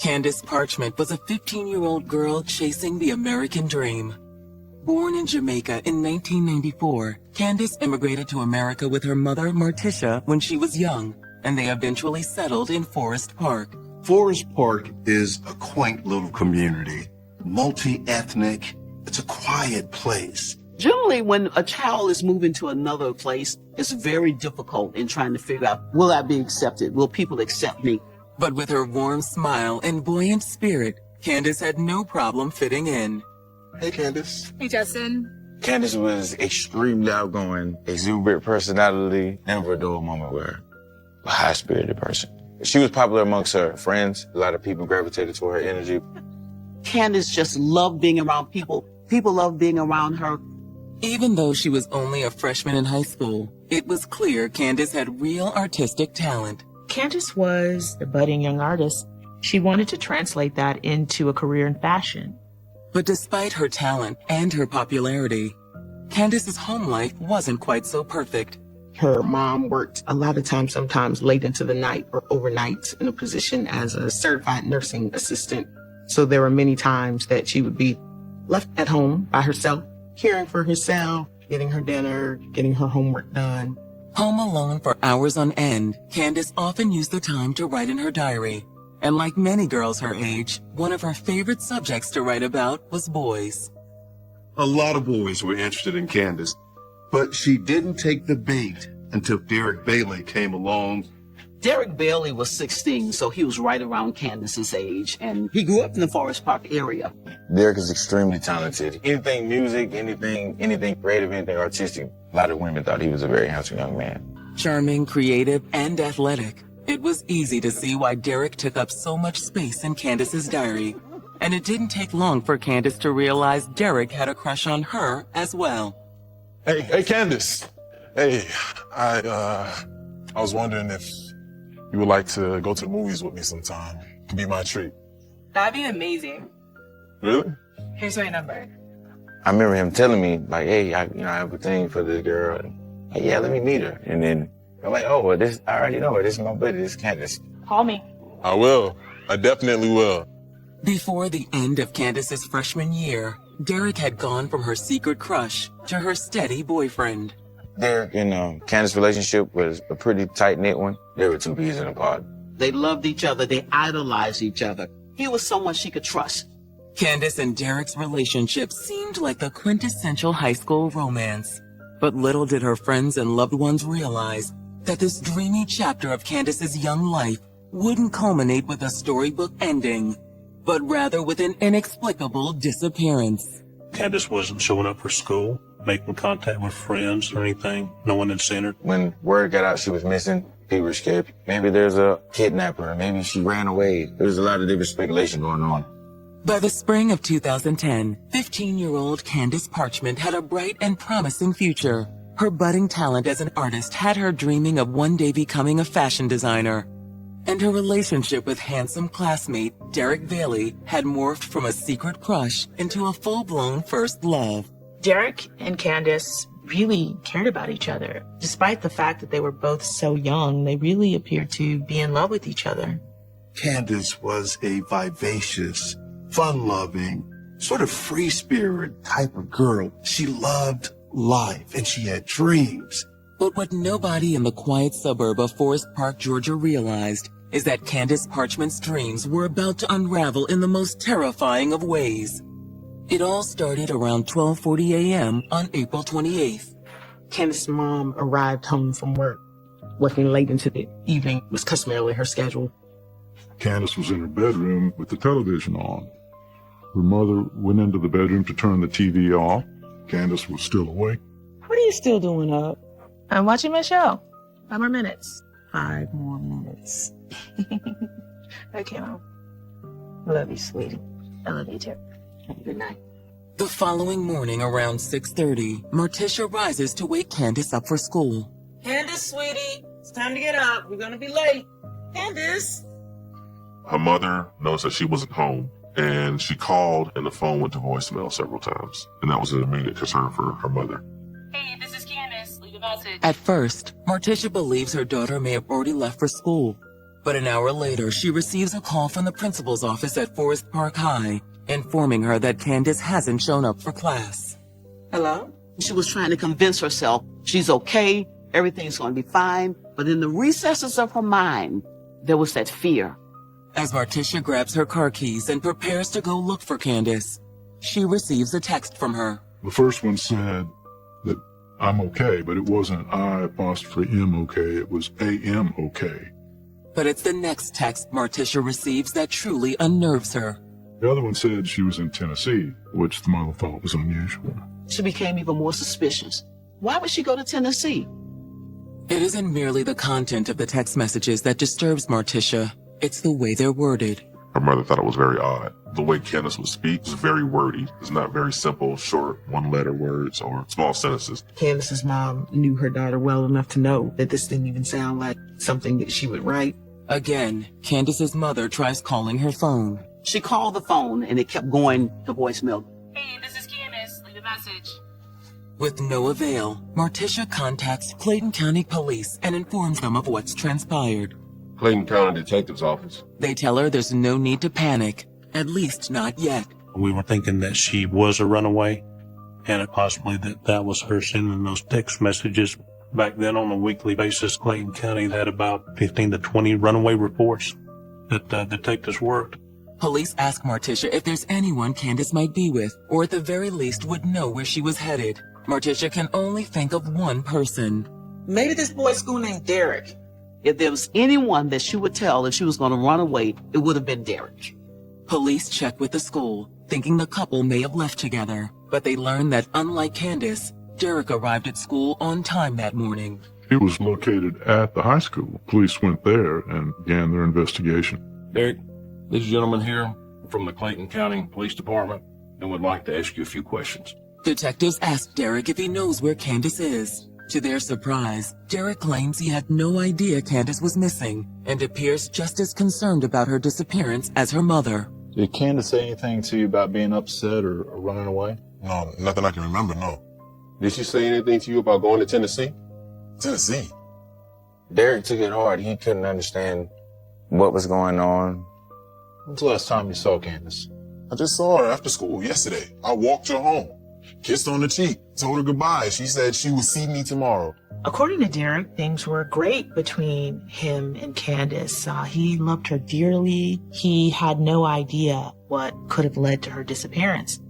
Candace Parchment was a 15-year-old girl chasing the American dream. Born in Jamaica in 1994, Candace immigrated to America with her mother, Martisha, when she was young, and they eventually settled in Forest Park. Forest Park is a quaint little community, multi-ethnic. It's a quiet place. Generally, when a child is moving to another place, it's very difficult in trying to figure out, will I be accepted? Will people accept me? But with her warm smile and buoyant spirit, Candace had no problem fitting in. Hey, Candace. Hey, Justin. Candace was extremely outgoing, exuberant personality, never a dull moment with her. A high-spirited person. She was popular amongst her friends. A lot of people gravitated toward her energy. Candace just loved being around people. People loved being around her. Even though she was only a freshman in high school, it was clear Candace had real artistic talent. Candace was a budding young artist. She wanted to translate that into a career in fashion. But despite her talent and her popularity, Candace's home life wasn't quite so perfect. Her mom worked a lot of times, sometimes late into the night or overnight in a position as a certified nursing assistant. So there were many times that she would be left at home by herself, caring for herself, getting her dinner, getting her homework done. Home alone for hours on end, Candace often used the time to write in her diary. And like many girls her age, one of her favorite subjects to write about was boys. A lot of boys were interested in Candace, but she didn't take the bait until Derek Bailey came along. Derek Bailey was 16, so he was right around Candace's age, and he grew up in the Forest Park area. Derek is extremely talented. Anything music, anything creative, anything artistic. A lot of women thought he was a very handsome young man. Charming, creative, and athletic. It was easy to see why Derek took up so much space in Candace's diary. And it didn't take long for Candace to realize Derek had a crush on her as well. Hey, Candace. Hey, I was wondering if you would like to go to the movies with me sometime. It could be my treat. That'd be amazing. Really? Here's my number. I remember him telling me, like, hey, I have a thing for this girl. And, hey, yeah, let me meet her. And then I'm like, oh, well, I already know her. This is my buddy. This is Candace. Call me. I will. I definitely will. Before the end of Candace's freshman year, Derek had gone from her secret crush to her steady boyfriend. Derek and Candace's relationship was a pretty tight-knit one. They were 2 peas in a pod. They loved each other. They idolized each other. He was someone she could trust. Candace and Derek's relationship seemed like the quintessential high school romance. But little did her friends and loved ones realize that this dreamy chapter of Candace's young life wouldn't culminate with a storybook ending, but rather with an inexplicable disappearance. Candace wasn't showing up for school, making contact with friends or anything. No one had seen her. When word got out she was missing, people were scared. Maybe there's a kidnapper. Maybe she ran away. There was a lot of different speculation going on. By the spring of 2010, 15-year-old Candace Parchment had a bright and promising future. Her budding talent as an artist had her dreaming of one day becoming a fashion designer. And her relationship with handsome classmate Derek Bailey had morphed from a secret crush into a full-blown first love. Derek and Candace really cared about each other. Despite the fact that they were both so young, they really appeared to be in love with each other. Candace was a vivacious, fun-loving, sort of free-spirit type of girl. She loved life and she had dreams. But what nobody in the quiet suburb of Forest Park, Georgia realized is that Candace Parchment's dreams were about to unravel in the most terrifying of ways. It all started around 12:40 a.m. on April 28th. Candace's mom arrived home from work. Working late into the evening was customarily her schedule. Candace was in her bedroom with the television on. Her mother went into the bedroom to turn the TV off. Candace was still awake. What are you still doing up? I'm watching my show. 5 more minutes. 5 more minutes. Okay, Mom. Love you, sweetie. I love you too. Have a good night. The following morning around 6:30, Morticia rises to wake Candace up for school. Candace, sweetie, it's time to get up. We're gonna be late. Candace. Her mother noticed that she wasn't home, and she called, and the phone went to voicemail several times. And that was an immediate concern for her mother. Hey, this is Candace. Leave a message. At first, Morticia believes her daughter may have already left for school. But an hour later, she receives a call from the principal's office at Forest Park High, informing her that Candace hasn't shown up for class. Hello? She was trying to convince herself she's okay, everything's going to be fine. But in the recesses of her mind, there was that fear. As Morticia grabs her car keys and prepares to go look for Candace, she receives a text from her. The first one said that I'm okay, but it wasn't I''M okay, it was AM okay. But it's the next text Morticia receives that truly unnerves her. The other one said she was in Tennessee, which the mother thought was unusual. She became even more suspicious. Why would she go to Tennessee? It isn't merely the content of the text messages that disturbs Morticia. It's the way they're worded. Her mother thought it was very odd. The way Candace would speak was very wordy. It's not very simple, short, one-letter words or small sentences. Candace's mom knew her daughter well enough to know that this didn't even sound like something that she would write. Again, Candace's mother tries calling her phone. She called the phone and it kept going to voicemail. Hey, this is Candace. Leave a message. With no avail, Morticia contacts Clayton County Police and informs them of what's transpired. Clayton County Detective's Office. They tell her there's no need to panic, at least not yet. We were thinking that she was a runaway, and possibly that was her sending those text messages. Back then, on a weekly basis, Clayton County had about 15 to 20 runaway reports that detectives worked. Police ask Morticia if there's anyone Candace might be with, or at the very least would know where she was headed. Morticia can only think of one person. Maybe this boy's school named Derek. If there was anyone that she would tell if she was going to run away, it would have been Derek. Police check with the school, thinking the couple may have left together, but they learn that unlike Candace, Derek arrived at school on time that morning. He was located at the high school. Police went there and began their investigation. Derek, this gentleman here from the Clayton County Police Department and would like to ask you a few questions. Detectives ask Derek if he knows where Candace is. To their surprise, Derek claims he had no idea Candace was missing and appears just as concerned about her disappearance as her mother. Did Candace say anything to you about being upset or running away? No, nothing I can remember, no. Did she say anything to you about going to Tennessee? Tennessee? Derek took it hard. He couldn't understand what was going on. When's the last time you saw Candace? I just saw her after school yesterday. I walked her home, kissed her on the cheek, told her goodbye. She said she would see me tomorrow. According to Derek, things were great between him and Candace. He loved her dearly. He had no idea what could have led to her disappearance.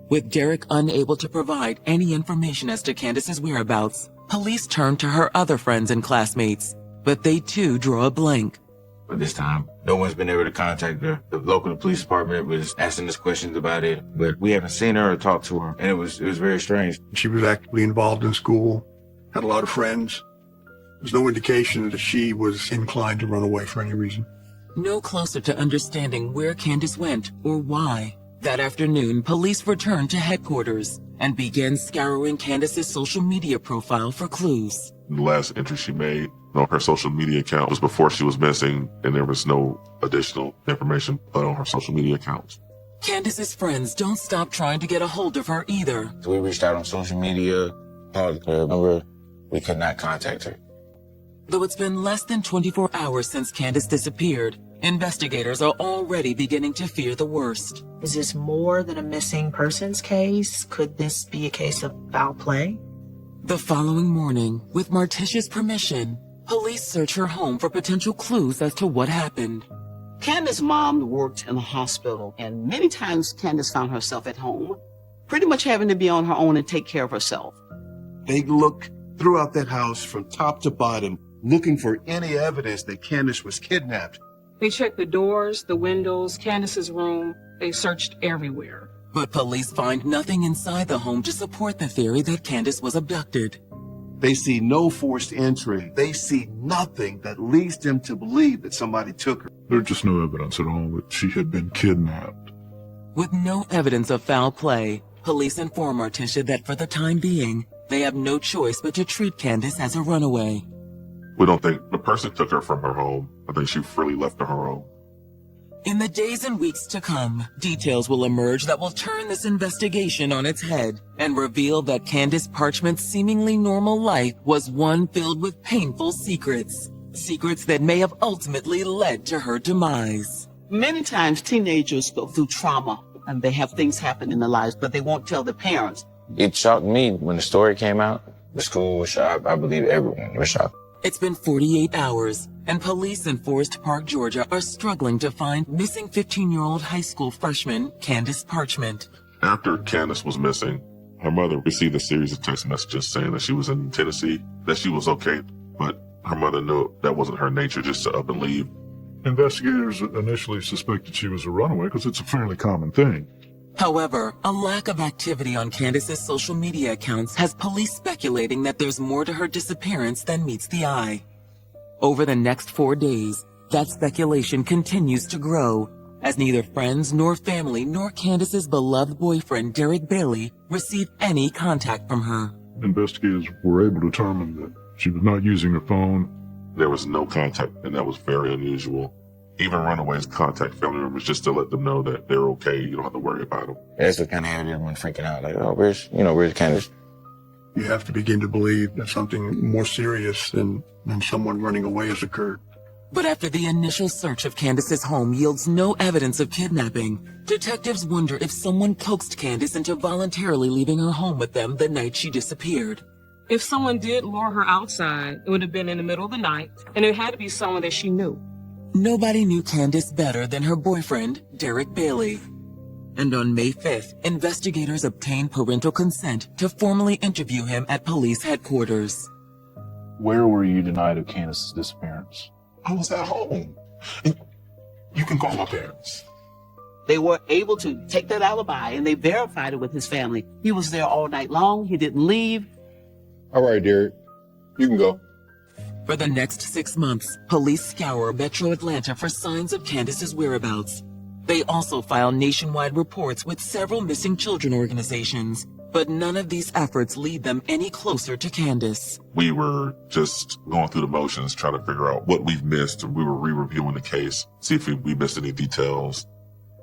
With Derek unable to provide any information as to Candace's whereabouts, police turn to her other friends and classmates, but they too draw a blank. But this time, no one's been able to contact her. The local police department was asking us questions about it, but we haven't seen her or talked to her, and it was very strange. She was actively involved in school, had a lot of friends. There's no indication that she was inclined to run away for any reason. No closer to understanding where Candace went or why. That afternoon, police returned to headquarters and began scouring Candace's social media profile for clues. The last entry she made on her social media account was before she was missing, and there was no additional information but on her social media accounts. Candace's friends don't stop trying to get a hold of her either. So we reached out on social media, called her number. We could not contact her. Though it's been less than 24 hours since Candace disappeared, investigators are already beginning to fear the worst. Is this more than a missing persons case? Could this be a case of foul play? The following morning, with Morticia's permission, police search her home for potential clues as to what happened. Candace's mom worked in a hospital, and many times Candace found herself at home, pretty much having to be on her own and take care of herself. They looked throughout that house from top to bottom, looking for any evidence that Candace was kidnapped. They checked the doors, the windows, Candace's room. They searched everywhere. But police find nothing inside the home to support the theory that Candace was abducted. They see no forced entry. They see nothing that leads them to believe that somebody took her. There's just no evidence at all that she had been kidnapped. With no evidence of foul play, police inform Morticia that for the time being, they have no choice but to treat Candace as a runaway. We don't think the person took her from her home. I think she freely left to her own. In the days and weeks to come, details will emerge that will turn this investigation on its head and reveal that Candace Parchment's seemingly normal life was one filled with painful secrets. Secrets that may have ultimately led to her demise. Many times teenagers go through trauma and they have things happen in their lives, but they won't tell their parents. It shocked me when the story came out. The school was shocked. I believe everyone was shocked. It's been 48 hours, and police in Forest Park, Georgia are struggling to find missing 15-year-old high school freshman Candace Parchment. After Candace was missing, her mother received a series of text messages saying that she was in Tennessee, that she was okay, but her mother knew that wasn't her nature just to up and leave. Investigators initially suspected she was a runaway because it's a fairly common thing. However, a lack of activity on Candace's social media accounts has police speculating that there's more to her disappearance than meets the eye. Over the next 4 days, that speculation continues to grow, as neither friends nor family nor Candace's beloved boyfriend Derek Bailey receive any contact from her. Investigators were able to determine that she was not using her phone. There was no contact, and that was very unusual. Even runaways contact family members just to let them know that they're okay. You don't have to worry about them. That's what kind of had everyone freaking out. Like, oh, where's Candace? You have to begin to believe that something more serious than someone running away has occurred. But after the initial search of Candace's home yields no evidence of kidnapping, detectives wonder if someone coaxed Candace into voluntarily leaving her home with them the night she disappeared. If someone did lure her outside, it would have been in the middle of the night, and it had to be someone that she knew. Nobody knew Candace better than her boyfriend, Derek Bailey. And on May 5th, investigators obtained parental consent to formally interview him at police headquarters. Where were you the night of Candace's disappearance? I was at home. You can call my parents. They were able to take that alibi and they verified it with his family. He was there all night long. He didn't leave. All right, Derek. You can go. For the next 6 months, police scour Metro Atlanta for signs of Candace's whereabouts. They also file nationwide reports with several missing children organizations, but none of these efforts lead them any closer to Candace. We were just going through the motions, trying to figure out what we've missed. We were re-reviewing the case, see if we missed any details.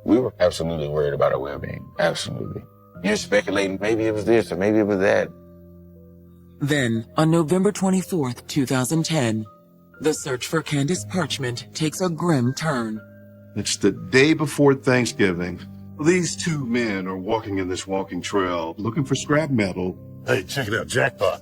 We were absolutely worried about her well-being. Absolutely. You're speculating maybe it was this or maybe it was that. Then, on November 24th, 2010, the search for Candace Parchment takes a grim turn. It's the day before Thanksgiving. These two men are walking in this walking trail looking for scrap metal. Hey, check it out, jackpot.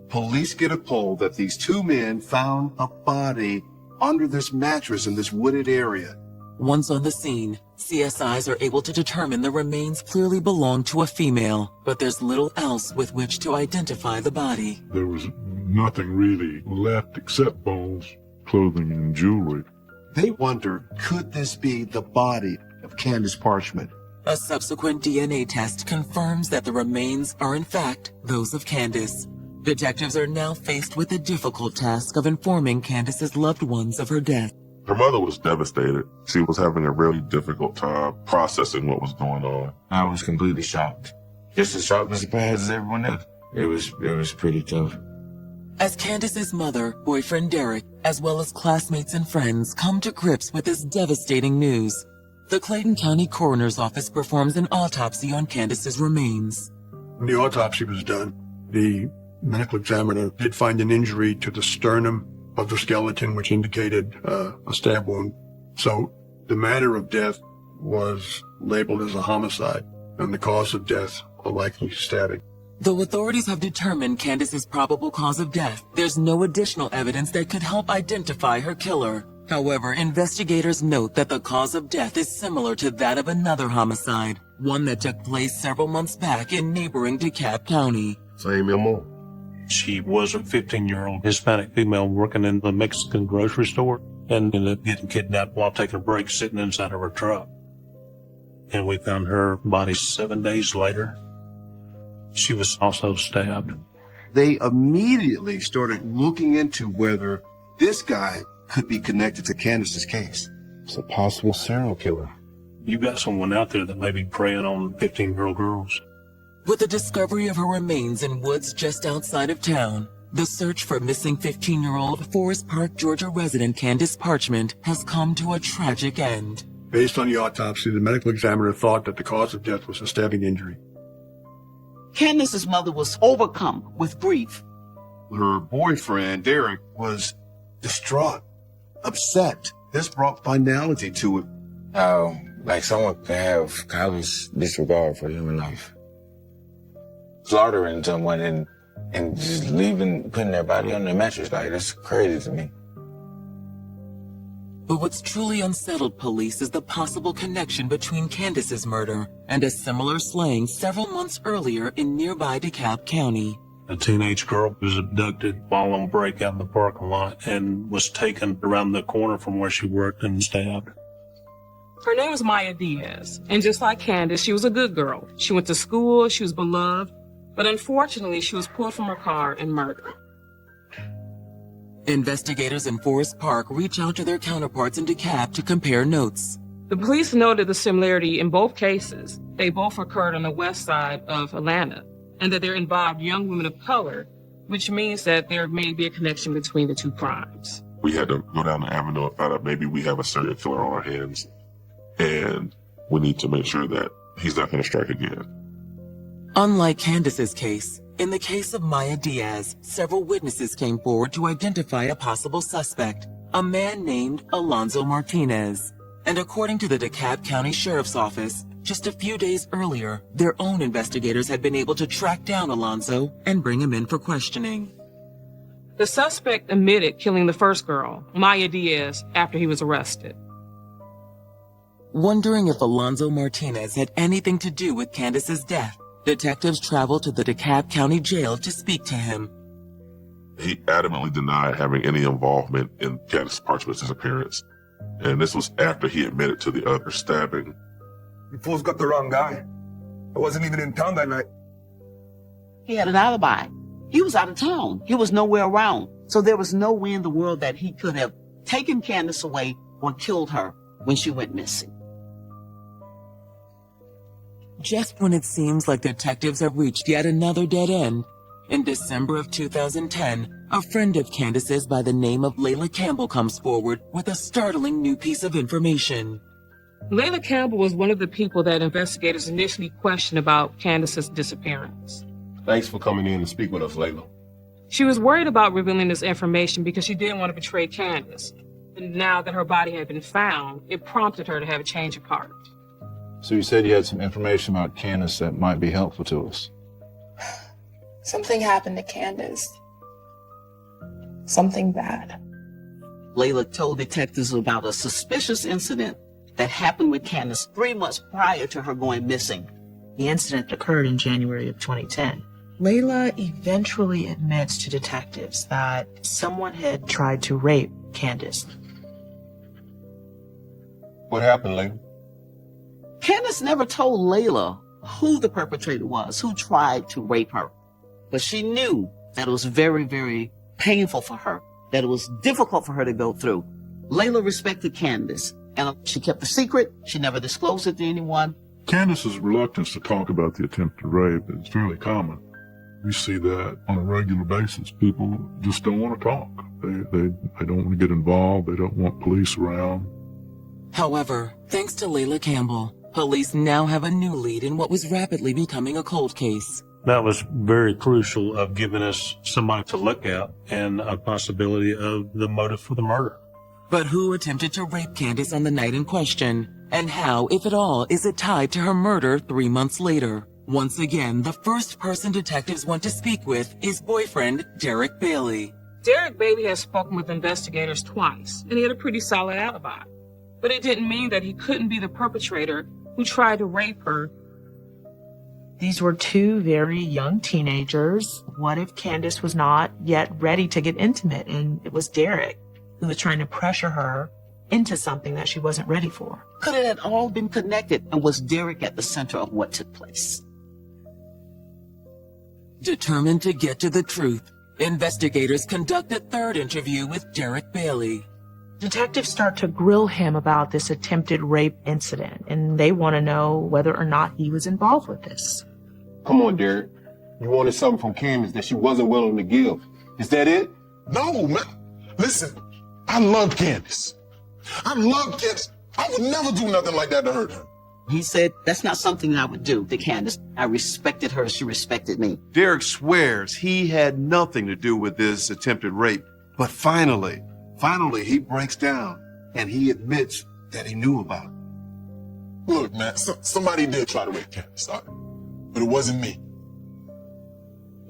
Police get a poll that these two men found a body under this mattress in this wooded area. Once on the scene, CSIs are able to determine the remains clearly belong to a female, but there's little else with which to identify the body. There was nothing really left except bones, clothing, and jewelry. They wonder, could this be the body of Candace Parchment? A subsequent DNA test confirms that the remains are in fact those of Candace. Detectives are now faced with the difficult task of informing Candace's loved ones of her death. Her mother was devastated. She was having a really difficult time processing what was going on. I was completely shocked. Just as shocked and surprised as everyone else. It was pretty tough. As Candace's mother, boyfriend Derek, as well as classmates and friends come to grips with this devastating news, the Clayton County Coroner's Office performs an autopsy on Candace's remains. When the autopsy was done, the medical examiner did find an injury to the sternum of the skeleton, which indicated a stab wound. So the manner of death was labeled as a homicide, and the cause of death a likely stabbing. Though authorities have determined Candace's probable cause of death, there's no additional evidence that could help identify her killer. However, investigators note that the cause of death is similar to that of another homicide, one that took place several months back in neighboring DeKalb County. Same MO. She was a 15-year-old Hispanic female working in the Mexican grocery store and ended up getting kidnapped while taking a break sitting inside of her truck. And we found her body 7 days later. She was also stabbed. They immediately started looking into whether this guy could be connected to Candace's case. It's a possible serial killer. You got someone out there that may be preying on 15-year-old girls. With the discovery of her remains in woods just outside of town, the search for missing 15-year-old Forest Park, Georgia resident Candace Parchment has come to a tragic end. Based on the autopsy, the medical examiner thought that the cause of death was a stabbing injury. Candace's mother was overcome with grief. Her boyfriend, Derek, was distraught, upset. This brought finality to it. How, like someone can have callous disregard for human life. Slaughtering someone and just leaving, putting their body on their mattress, like, that's crazy to me. But what's truly unsettled police is the possible connection between Candace's murder and a similar slaying several months earlier in nearby DeKalb County. A teenage girl was abducted while on break out in the parking lot and was taken around the corner from where she worked and stabbed. Her name was Maya Diaz, and just like Candace, she was a good girl. She went to school, she was beloved, but unfortunately, she was pulled from her car and murdered. Investigators in Forest Park reach out to their counterparts in DeKalb to compare notes. The police noted the similarity in both cases. They both occurred on the west side of Atlanta, and that they involved young women of color, which means that there may be a connection between the two crimes. We had to go down the avenue and find out maybe we have a serial killer on our hands, and we need to make sure that he's not going to strike again. Unlike Candace's case, in the case of Maya Diaz, several witnesses came forward to identify a possible suspect, a man named Alonzo Martinez. And according to the DeKalb County Sheriff's Office, just a few days earlier, their own investigators had been able to track down Alonzo and bring him in for questioning. The suspect admitted killing the first girl, Maya Diaz, after he was arrested. Wondering if Alonzo Martinez had anything to do with Candace's death, detectives traveled to the DeKalb County Jail to speak to him. He adamantly denied having any involvement in Candace Parchment's disappearance. And this was after he admitted to the other stabbing. You fools got the wrong guy. I wasn't even in town that night. He had an alibi. He was out of town. He was nowhere around. So there was no way in the world that he could have taken Candace away or killed her when she went missing. Just when it seems like detectives have reached yet another dead end, in December of 2010, a friend of Candace's by the name of Layla Campbell comes forward with a startling new piece of information. Layla Campbell was one of the people that investigators initially questioned about Candace's disappearance. Thanks for coming in to speak with us, Layla. She was worried about revealing this information because she didn't want to betray Candace. And now that her body had been found, it prompted her to have a change of heart. So you said you had some information about Candace that might be helpful to us. Something happened to Candace. Something bad. Layla told detectives about a suspicious incident that happened with Candace 3 months prior to her going missing. The incident occurred in January of 2010. Layla eventually admits to detectives that someone had tried to rape Candace. What happened, Layla? Candace never told Layla who the perpetrator was, who tried to rape her. But she knew that it was very, very painful for her, that it was difficult for her to go through. Layla respected Candace, and she kept the secret. She never disclosed it to anyone. Candace's reluctance to talk about the attempted rape is fairly common. We see that on a regular basis. People just don't want to talk. They don't want to get involved. They don't want police around. However, thanks to Layla Campbell, police now have a new lead in what was rapidly becoming a cold case. That was very crucial of giving us somebody to look at and a possibility of the motive for the murder. But who attempted to rape Candace on the night in question? And how, if at all, is it tied to her murder 3 months later? Once again, the first person detectives want to speak with is boyfriend Derek Bailey. Derek Bailey has spoken with investigators twice, and he had a pretty solid alibi. But it didn't mean that he couldn't be the perpetrator who tried to rape her. These were 2 very young teenagers. What if Candace was not yet ready to get intimate, and it was Derek who was trying to pressure her into something that she wasn't ready for? Could it have all been connected, and was Derek at the center of what took place? Determined to get to the truth, investigators conduct a third interview with Derek Bailey. Detectives start to grill him about this attempted rape incident, and they want to know whether or not he was involved with this. Come on, Derek. You wanted something from Candace that she wasn't willing to give. Is that it? No, man. Listen, I love Candace. I love Candace. I would never do nothing like that to hurt her. He said, that's not something I would do to Candace. I respected her. She respected me. Derek swears he had nothing to do with this attempted rape. But finally, he breaks down and he admits that he knew about it. Look, man, somebody did try to rape Candace, but it wasn't me.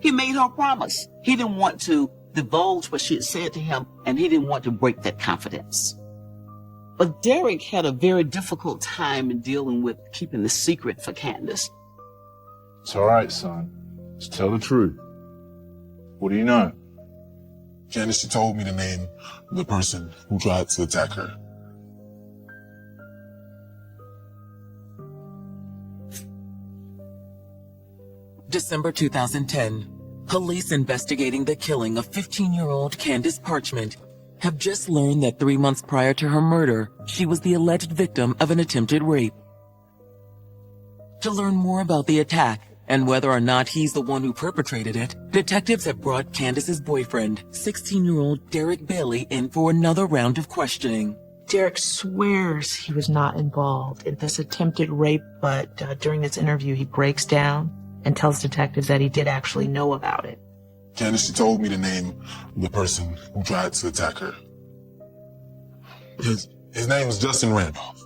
He made her a promise. He didn't want to divulge what she had said to him, and he didn't want to break that confidence. But Derek had a very difficult time in dealing with keeping the secret for Candace. It's all right, son. Just tell the truth. What do you know? Candace, she told me to name the person who tried to attack her. December 2010. Police investigating the killing of 15-year-old Candace Parchment have just learned that 3 months prior to her murder, she was the alleged victim of an attempted rape. To learn more about the attack and whether or not he's the one who perpetrated it, detectives have brought Candace's boyfriend, 16-year-old Derek Bailey, in for another round of questioning. Derek swears he was not involved in this attempted rape, but during this interview, he breaks down and tells detectives that he did actually know about it. Candace, she told me to name the person who tried to attack her. His name was Justin Randolph.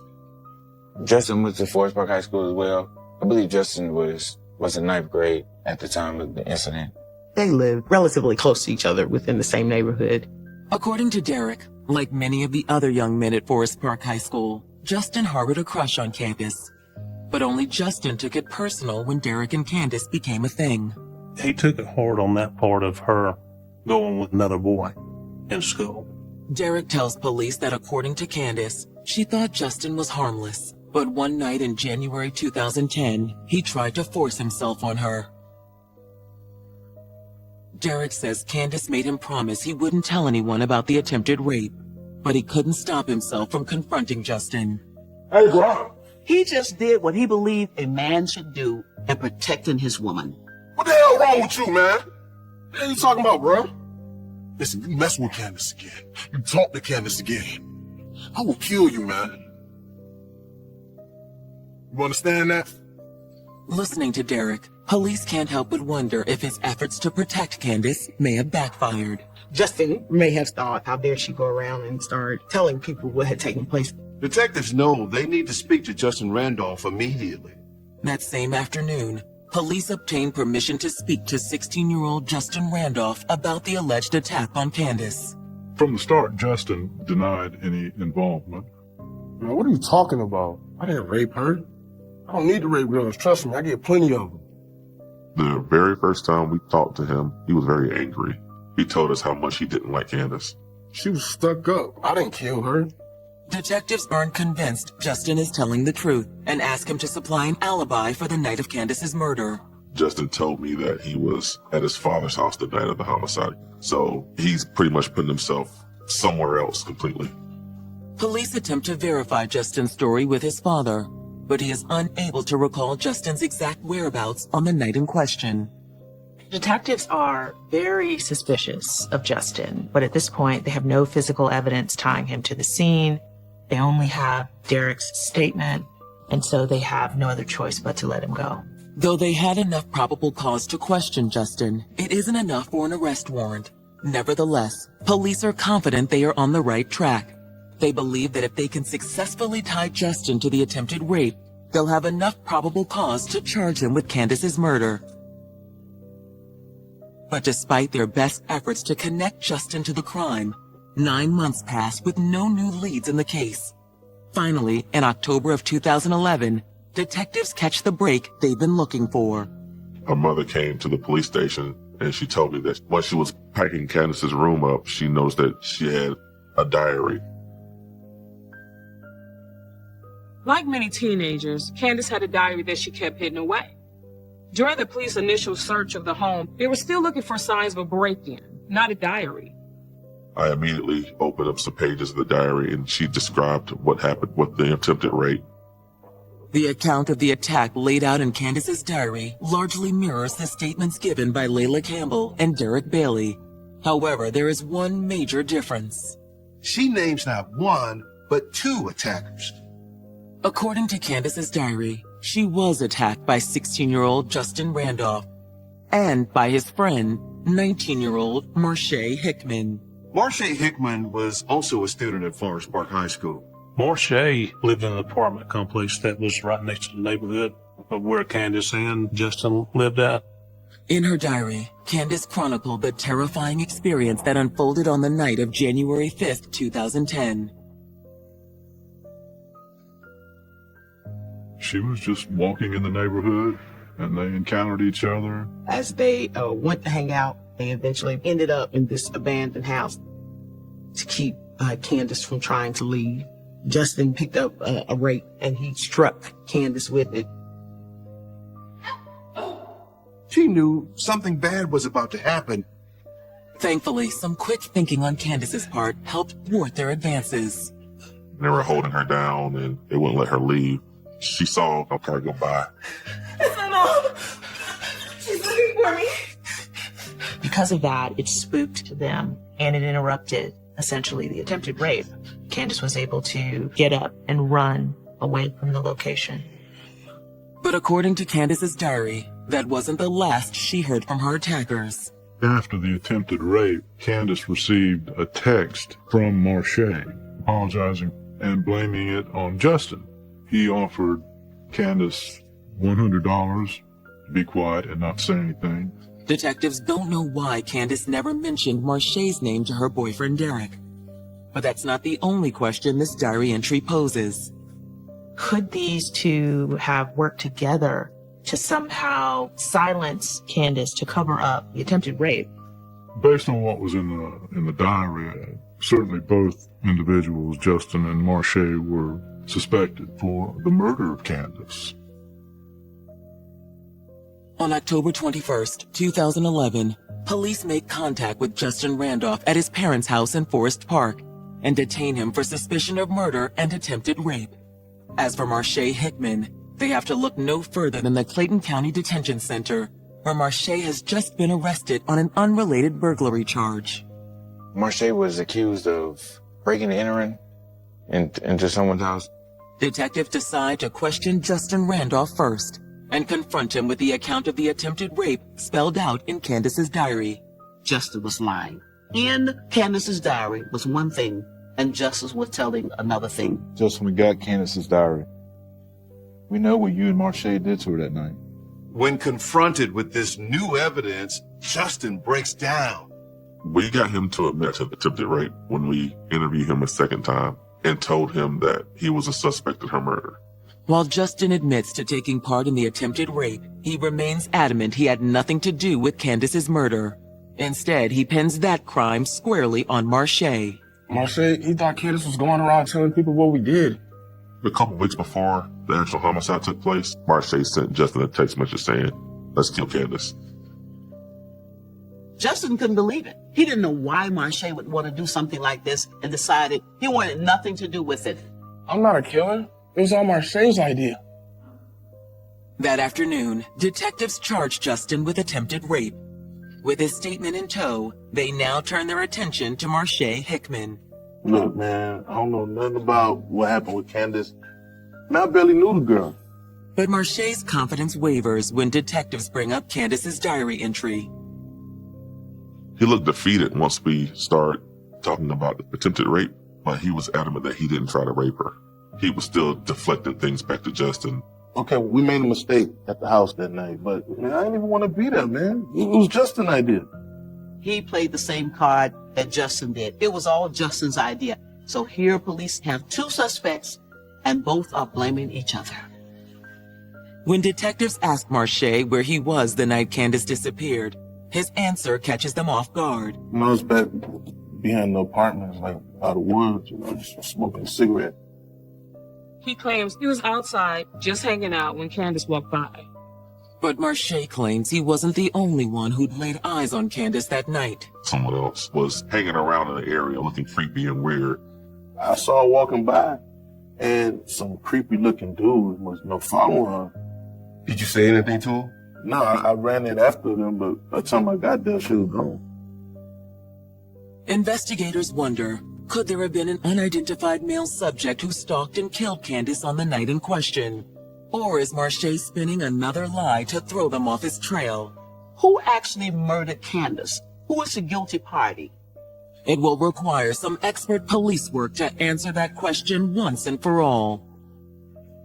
Justin went to Forest Park High School as well. I believe Justin was in ninth grade at the time of the incident. They lived relatively close to each other within the same neighborhood. According to Derek, like many of the other young men at Forest Park High School, Justin harbored a crush on Candace. But only Justin took it personal when Derek and Candace became a thing. He took it hard on that part of her going with another boy in school. Derek tells police that according to Candace, she thought Justin was harmless. But one night in January 2010, he tried to force himself on her. Derek says Candace made him promise he wouldn't tell anyone about the attempted rape, but he couldn't stop himself from confronting Justin. Hey, bro. He just did what he believed a man should do in protecting his woman. What the hell wrong with you, man? What are you talking about, bro? Listen, you mess with Candace again. You talk to Candace again. I will kill you, man. You understand that? Listening to Derek, police can't help but wonder if his efforts to protect Candace may have backfired. Justin may have thought, how dare she go around and start telling people what had taken place. Detectives know they need to speak to Justin Randolph immediately. That same afternoon, police obtained permission to speak to 16-year-old Justin Randolph about the alleged attack on Candace. From the start, Justin denied any involvement. Man, what are you talking about? I didn't rape her. I don't need to rape girls. Trust me, I get plenty of them. The very first time we talked to him, he was very angry. He told us how much he didn't like Candace. She was stuck up. I didn't kill her. Detectives aren't convinced Justin is telling the truth and ask him to supply an alibi for the night of Candace's murder. Justin told me that he was at his father's house the night of the homicide. So he's pretty much putting himself somewhere else completely. Police attempt to verify Justin's story with his father, but he is unable to recall Justin's exact whereabouts on the night in question. Detectives are very suspicious of Justin, but at this point, they have no physical evidence tying him to the scene. They only have Derek's statement, and so they have no other choice but to let him go. Though they had enough probable cause to question Justin, it isn't enough for an arrest warrant. Nevertheless, police are confident they are on the right track. They believe that if they can successfully tie Justin to the attempted rape, they'll have enough probable cause to charge him with Candace's murder. But despite their best efforts to connect Justin to the crime, 9 months pass with no new leads in the case. Finally, in October of 2011, detectives catch the break they've been looking for. Her mother came to the police station and she told me that when she was packing Candace's room up, she noticed that she had a diary. Like many teenagers, Candace had a diary that she kept hidden away. During the police initial search of the home, they were still looking for signs of a break-in, not a diary. I immediately opened up some pages of the diary and she described what happened with the attempted rape. The account of the attack laid out in Candace's diary largely mirrors the statements given by Layla Campbell and Derek Bailey. However, there is one major difference. She names not one, but two attackers. According to Candace's diary, she was attacked by 16-year-old Justin Randolph and by his friend, 19-year-old Marsha Hickman. Marsha Hickman was also a student at Forest Park High School. Marsha lived in an apartment complex that was right next to the neighborhood of where Candace and Justin lived at. In her diary, Candace chronicled the terrifying experience that unfolded on the night of January 5th, 2010. She was just walking in the neighborhood and they encountered each other. As they went to hang out They eventually ended up in this abandoned house to keep Candace from trying to leave. Justin picked up a rake and he struck Candace with it. She knew something bad was about to happen. Thankfully, some quick thinking on Candace's part helped thwart their advances. They were holding her down and they wouldn't let her leave. She saw a car go by. It's my mom. She's looking for me. Because of that, it spooked them and it interrupted essentially the attempted rape. Candace was able to get up and run away from the location. But according to Candace's diary, that wasn't the last she heard from her attackers. After the attempted rape, Candace received a text from Marche apologizing and blaming it on Justin. He offered Candace $100 to be quiet and not say anything. Detectives don't know why Candace never mentioned Marche's name to her boyfriend Derek. But that's not the only question this diary entry poses. Could these two have worked together to somehow silence Candace to cover up the attempted rape? Based on what was in the diary, certainly both individuals, Justin and Marche, were suspected for the murder of Candace. On October 21st, 2011, police make contact with Justin Randolph at his parents' house in Forest Park and detain him for suspicion of murder and attempted rape. As for Marche Hickman, they have to look no further than the Clayton County Detention Center, where Marche has just been arrested on an unrelated burglary charge. Marche was accused of breaking and entering into someone's house. Detectives decide to question Justin Randolph first and confront him with the account of the attempted rape spelled out in Candace's diary. Justin was lying. In Candace's diary was one thing, and Justin was telling another thing. Just when we got Candace's diary, we know what you and Marche did to her that night. When confronted with this new evidence, Justin breaks down. We got him to admit to the attempted rape when we interviewed him a second time and told him that he was a suspect in her murder. While Justin admits to taking part in the attempted rape, he remains adamant he had nothing to do with Candace's murder. Instead, he pins that crime squarely on Marche. Marche, he thought Candace was going around telling people what we did. A couple weeks before the actual homicide took place, Marche sent Justin a text message saying, "Let's kill Candace." Justin couldn't believe it. He didn't know why Marche would want to do something like this and decided he wanted nothing to do with it. I'm not a killer. It was all Marche's idea. That afternoon, detectives charged Justin with attempted rape. With his statement in tow, they now turn their attention to Marche Hickman. Look, man, I don't know nothing about what happened with Candace. Man, I barely knew the girl. But Marche's confidence wavers when detectives bring up Candace's diary entry. He looked defeated once we started talking about the attempted rape, but he was adamant that he didn't try to rape her. He was still deflecting things back to Justin. Okay, we made a mistake at the house that night, but man, I didn't even want to be there, man. It was Justin's idea. He played the same card that Justin did. It was all Justin's idea. So here police have two suspects and both are blaming each other. When detectives ask Marche where he was the night Candace disappeared, his answer catches them off guard. I was back behind the apartment, like out of woods, just smoking a cigarette. He claims he was outside just hanging out when Candace walked by. But Marche claims he wasn't the only one who'd laid eyes on Candace that night. Someone else was hanging around in the area looking creepy and weird. I saw her walking by, and some creepy looking dude was following her. Did you say anything to her? No, I ran in after them, but by the time I got there, she was gone. Investigators wonder, could there have been an unidentified male subject who stalked and killed Candace on the night in question? Or is Marche spinning another lie to throw them off his trail? Who actually murdered Candace? Who is the guilty party? It will require some expert police work to answer that question once and for all.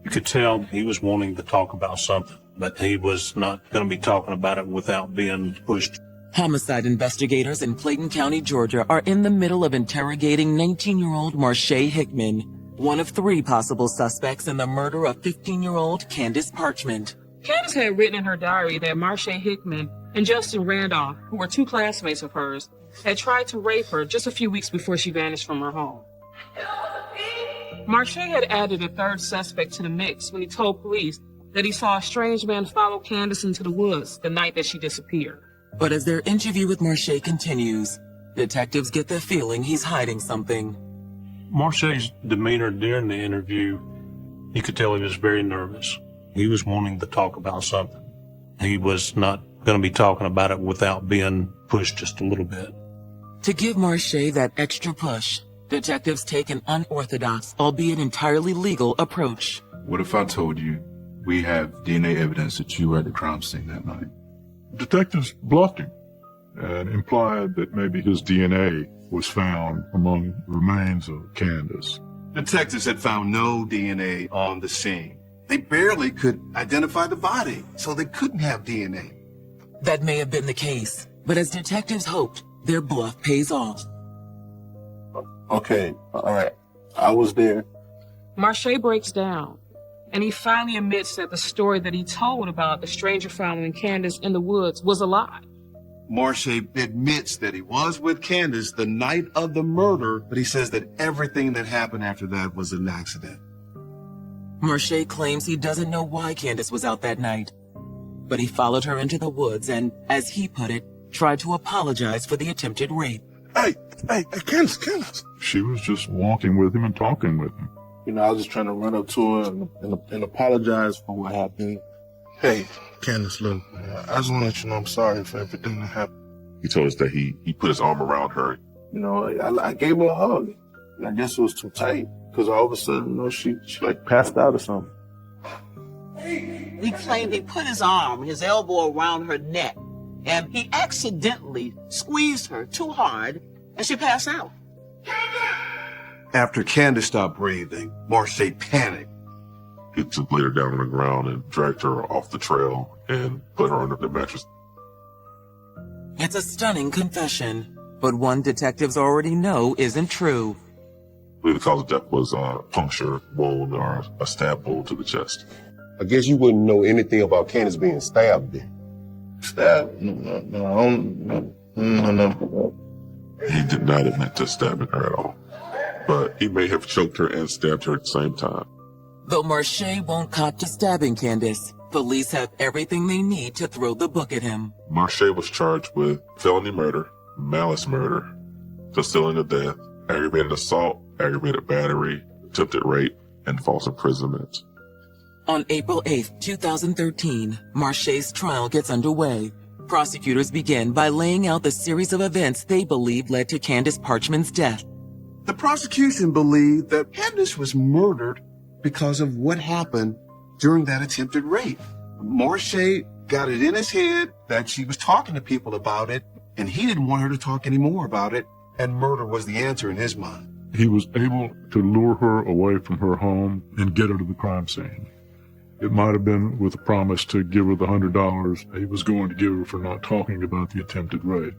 You could tell he was wanting to talk about something, but he was not going to be talking about it without being pushed. Homicide investigators in Clayton County, Georgia are in the middle of interrogating 19-year-old Marche Hickman, one of 3 possible suspects in the murder of 15-year-old Candace Parchment. Candace had written in her diary that Marche Hickman and Justin Randolph, who were two classmates of hers, had tried to rape her just a few weeks before she vanished from her home. Marche had added a third suspect to the mix when he told police that he saw a strange man follow Candace into the woods the night that she disappeared. But as their interview with Marche continues, detectives get the feeling he's hiding something. Marche's demeanor during the interview, you could tell he was very nervous. He was wanting to talk about something. He was not going to be talking about it without being pushed just a little bit. To give Marche that extra push, detectives take an unorthodox, albeit entirely legal, approach. What if I told you we have DNA evidence that you were at the crime scene that night? Detectives bluffed him and implied that maybe his DNA was found among the remains of Candace. Detectives had found no DNA on the scene. They barely could identify the body, so they couldn't have DNA. That may have been the case, but as detectives hoped, their bluff pays off. Okay, all right. I was there. Marche breaks down, and he finally admits that the story that he told about the stranger following Candace in the woods was a lie. Marche admits that he was with Candace the night of the murder, but he says that everything that happened after that was an accident. Marche claims he doesn't know why Candace was out that night, but he followed her into the woods and, as he put it, tried to apologize for the attempted rape. Hey, Candace. She was just walking with him and talking with him. You know, I was just trying to run up to her and apologize for what happened. Hey, Candace, look, I just want to let you know I'm sorry for everything that happened. He told us that he put his arm around her. You know, I gave her a hug, and I guess it was too tight, because all of a sudden, you know, she like passed out or something. He claimed he put his arm, his elbow around her neck, and he accidentally squeezed her too hard, and she passed out. After Candace stopped breathing, Marche panicked. He just laid her down on the ground and dragged her off the trail and put her under the mattress. It's a stunning confession, but one detectives already know isn't true. I believe the cause of death was a puncture wound or a stab wound to the chest. I guess you wouldn't know anything about Candace being stabbed then. Stabbed? No. He did not admit to stabbing her at all, but he may have choked her and stabbed her at the same time. Though Marche won't cop to stabbing Candace, police have everything they need to throw the book at him. Marche was charged with felony murder, malice murder, concealing of death, aggravated assault, aggravated battery, attempted rape, and false imprisonment. On April 8, 2013, Marche's trial gets underway. Prosecutors begin by laying out the series of events they believe led to Candace Parchman's death. The prosecution believed that Candace was murdered because of what happened during that attempted rape. Marche got it in his head that she was talking to people about it, and he didn't want her to talk anymore about it, and murder was the answer in his mind. He was able to lure her away from her home and get her to the crime scene. It might have been with a promise to give her the $100 he was going to give her for not talking about the attempted rape.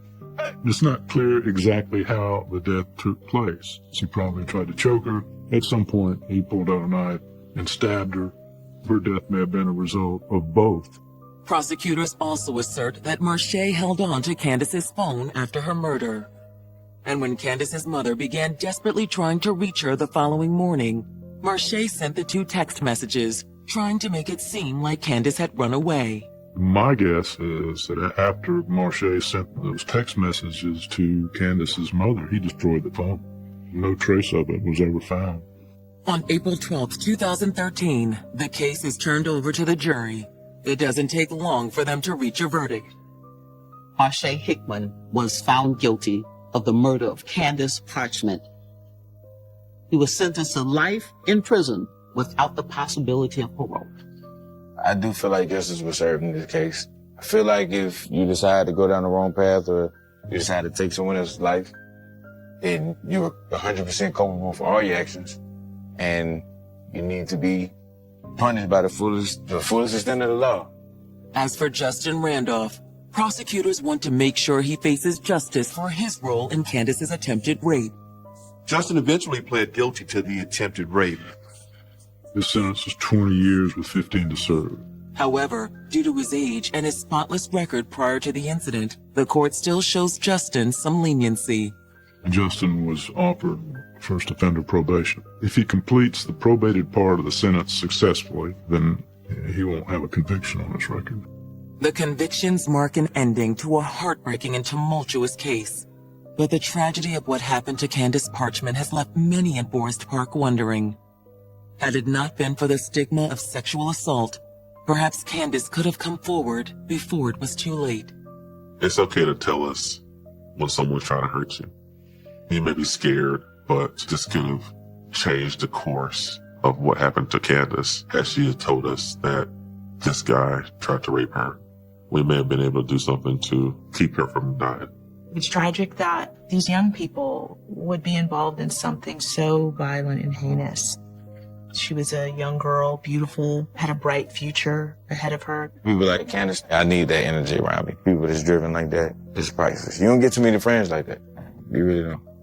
It's not clear exactly how the death took place. He probably tried to choke her. At some point, he pulled out a knife and stabbed her. Her death may have been a result of both. Prosecutors also assert that Marche held on to Candace's phone after her murder. And when Candace's mother began desperately trying to reach her the following morning, Marche sent the two text messages, trying to make it seem like Candace had run away. My guess is that after Marche sent those text messages to Candace's mother, he destroyed the phone. No trace of it was ever found. On April 12, 2013, the case is turned over to the jury. It doesn't take long for them to reach a verdict. Marche Hickman was found guilty of the murder of Candace Parchman. He was sentenced to life in prison without the possibility of parole. I do feel like justice was served in this case. I feel like if you decide to go down the wrong path or you decide to take someone else's life, then you're 100% culpable for all your actions. And you need to be punished by the fullest extent of the law. As for Justin Randolph, prosecutors want to make sure he faces justice for his role in Candace's attempted rape. Justin eventually pled guilty to the attempted rape. His sentence was 20 years with 15 to serve. However, due to his age and his spotless record prior to the incident, the court still shows Justin some leniency. Justin was offered first offender probation. If he completes the probated part of the sentence successfully, then he won't have a conviction on his record. The convictions mark an ending to a heartbreaking and tumultuous case. But the tragedy of what happened to Candace Parchman has left many in Forest Park wondering. Had it not been for the stigma of sexual assault, perhaps Candace could have come forward before it was too late. It's okay to tell us when someone's trying to hurt you. You may be scared, but this could have changed the course of what happened to Candace had she had told us that this guy tried to rape her. We may have been able to do something to keep her from dying. It's tragic that these young people would be involved in something so violent and heinous. She was a young girl, beautiful, had a bright future ahead of her. People like Candace, I need that energy around me. People that's driven like that, it's priceless. You don't get too many friends like that. You really don't.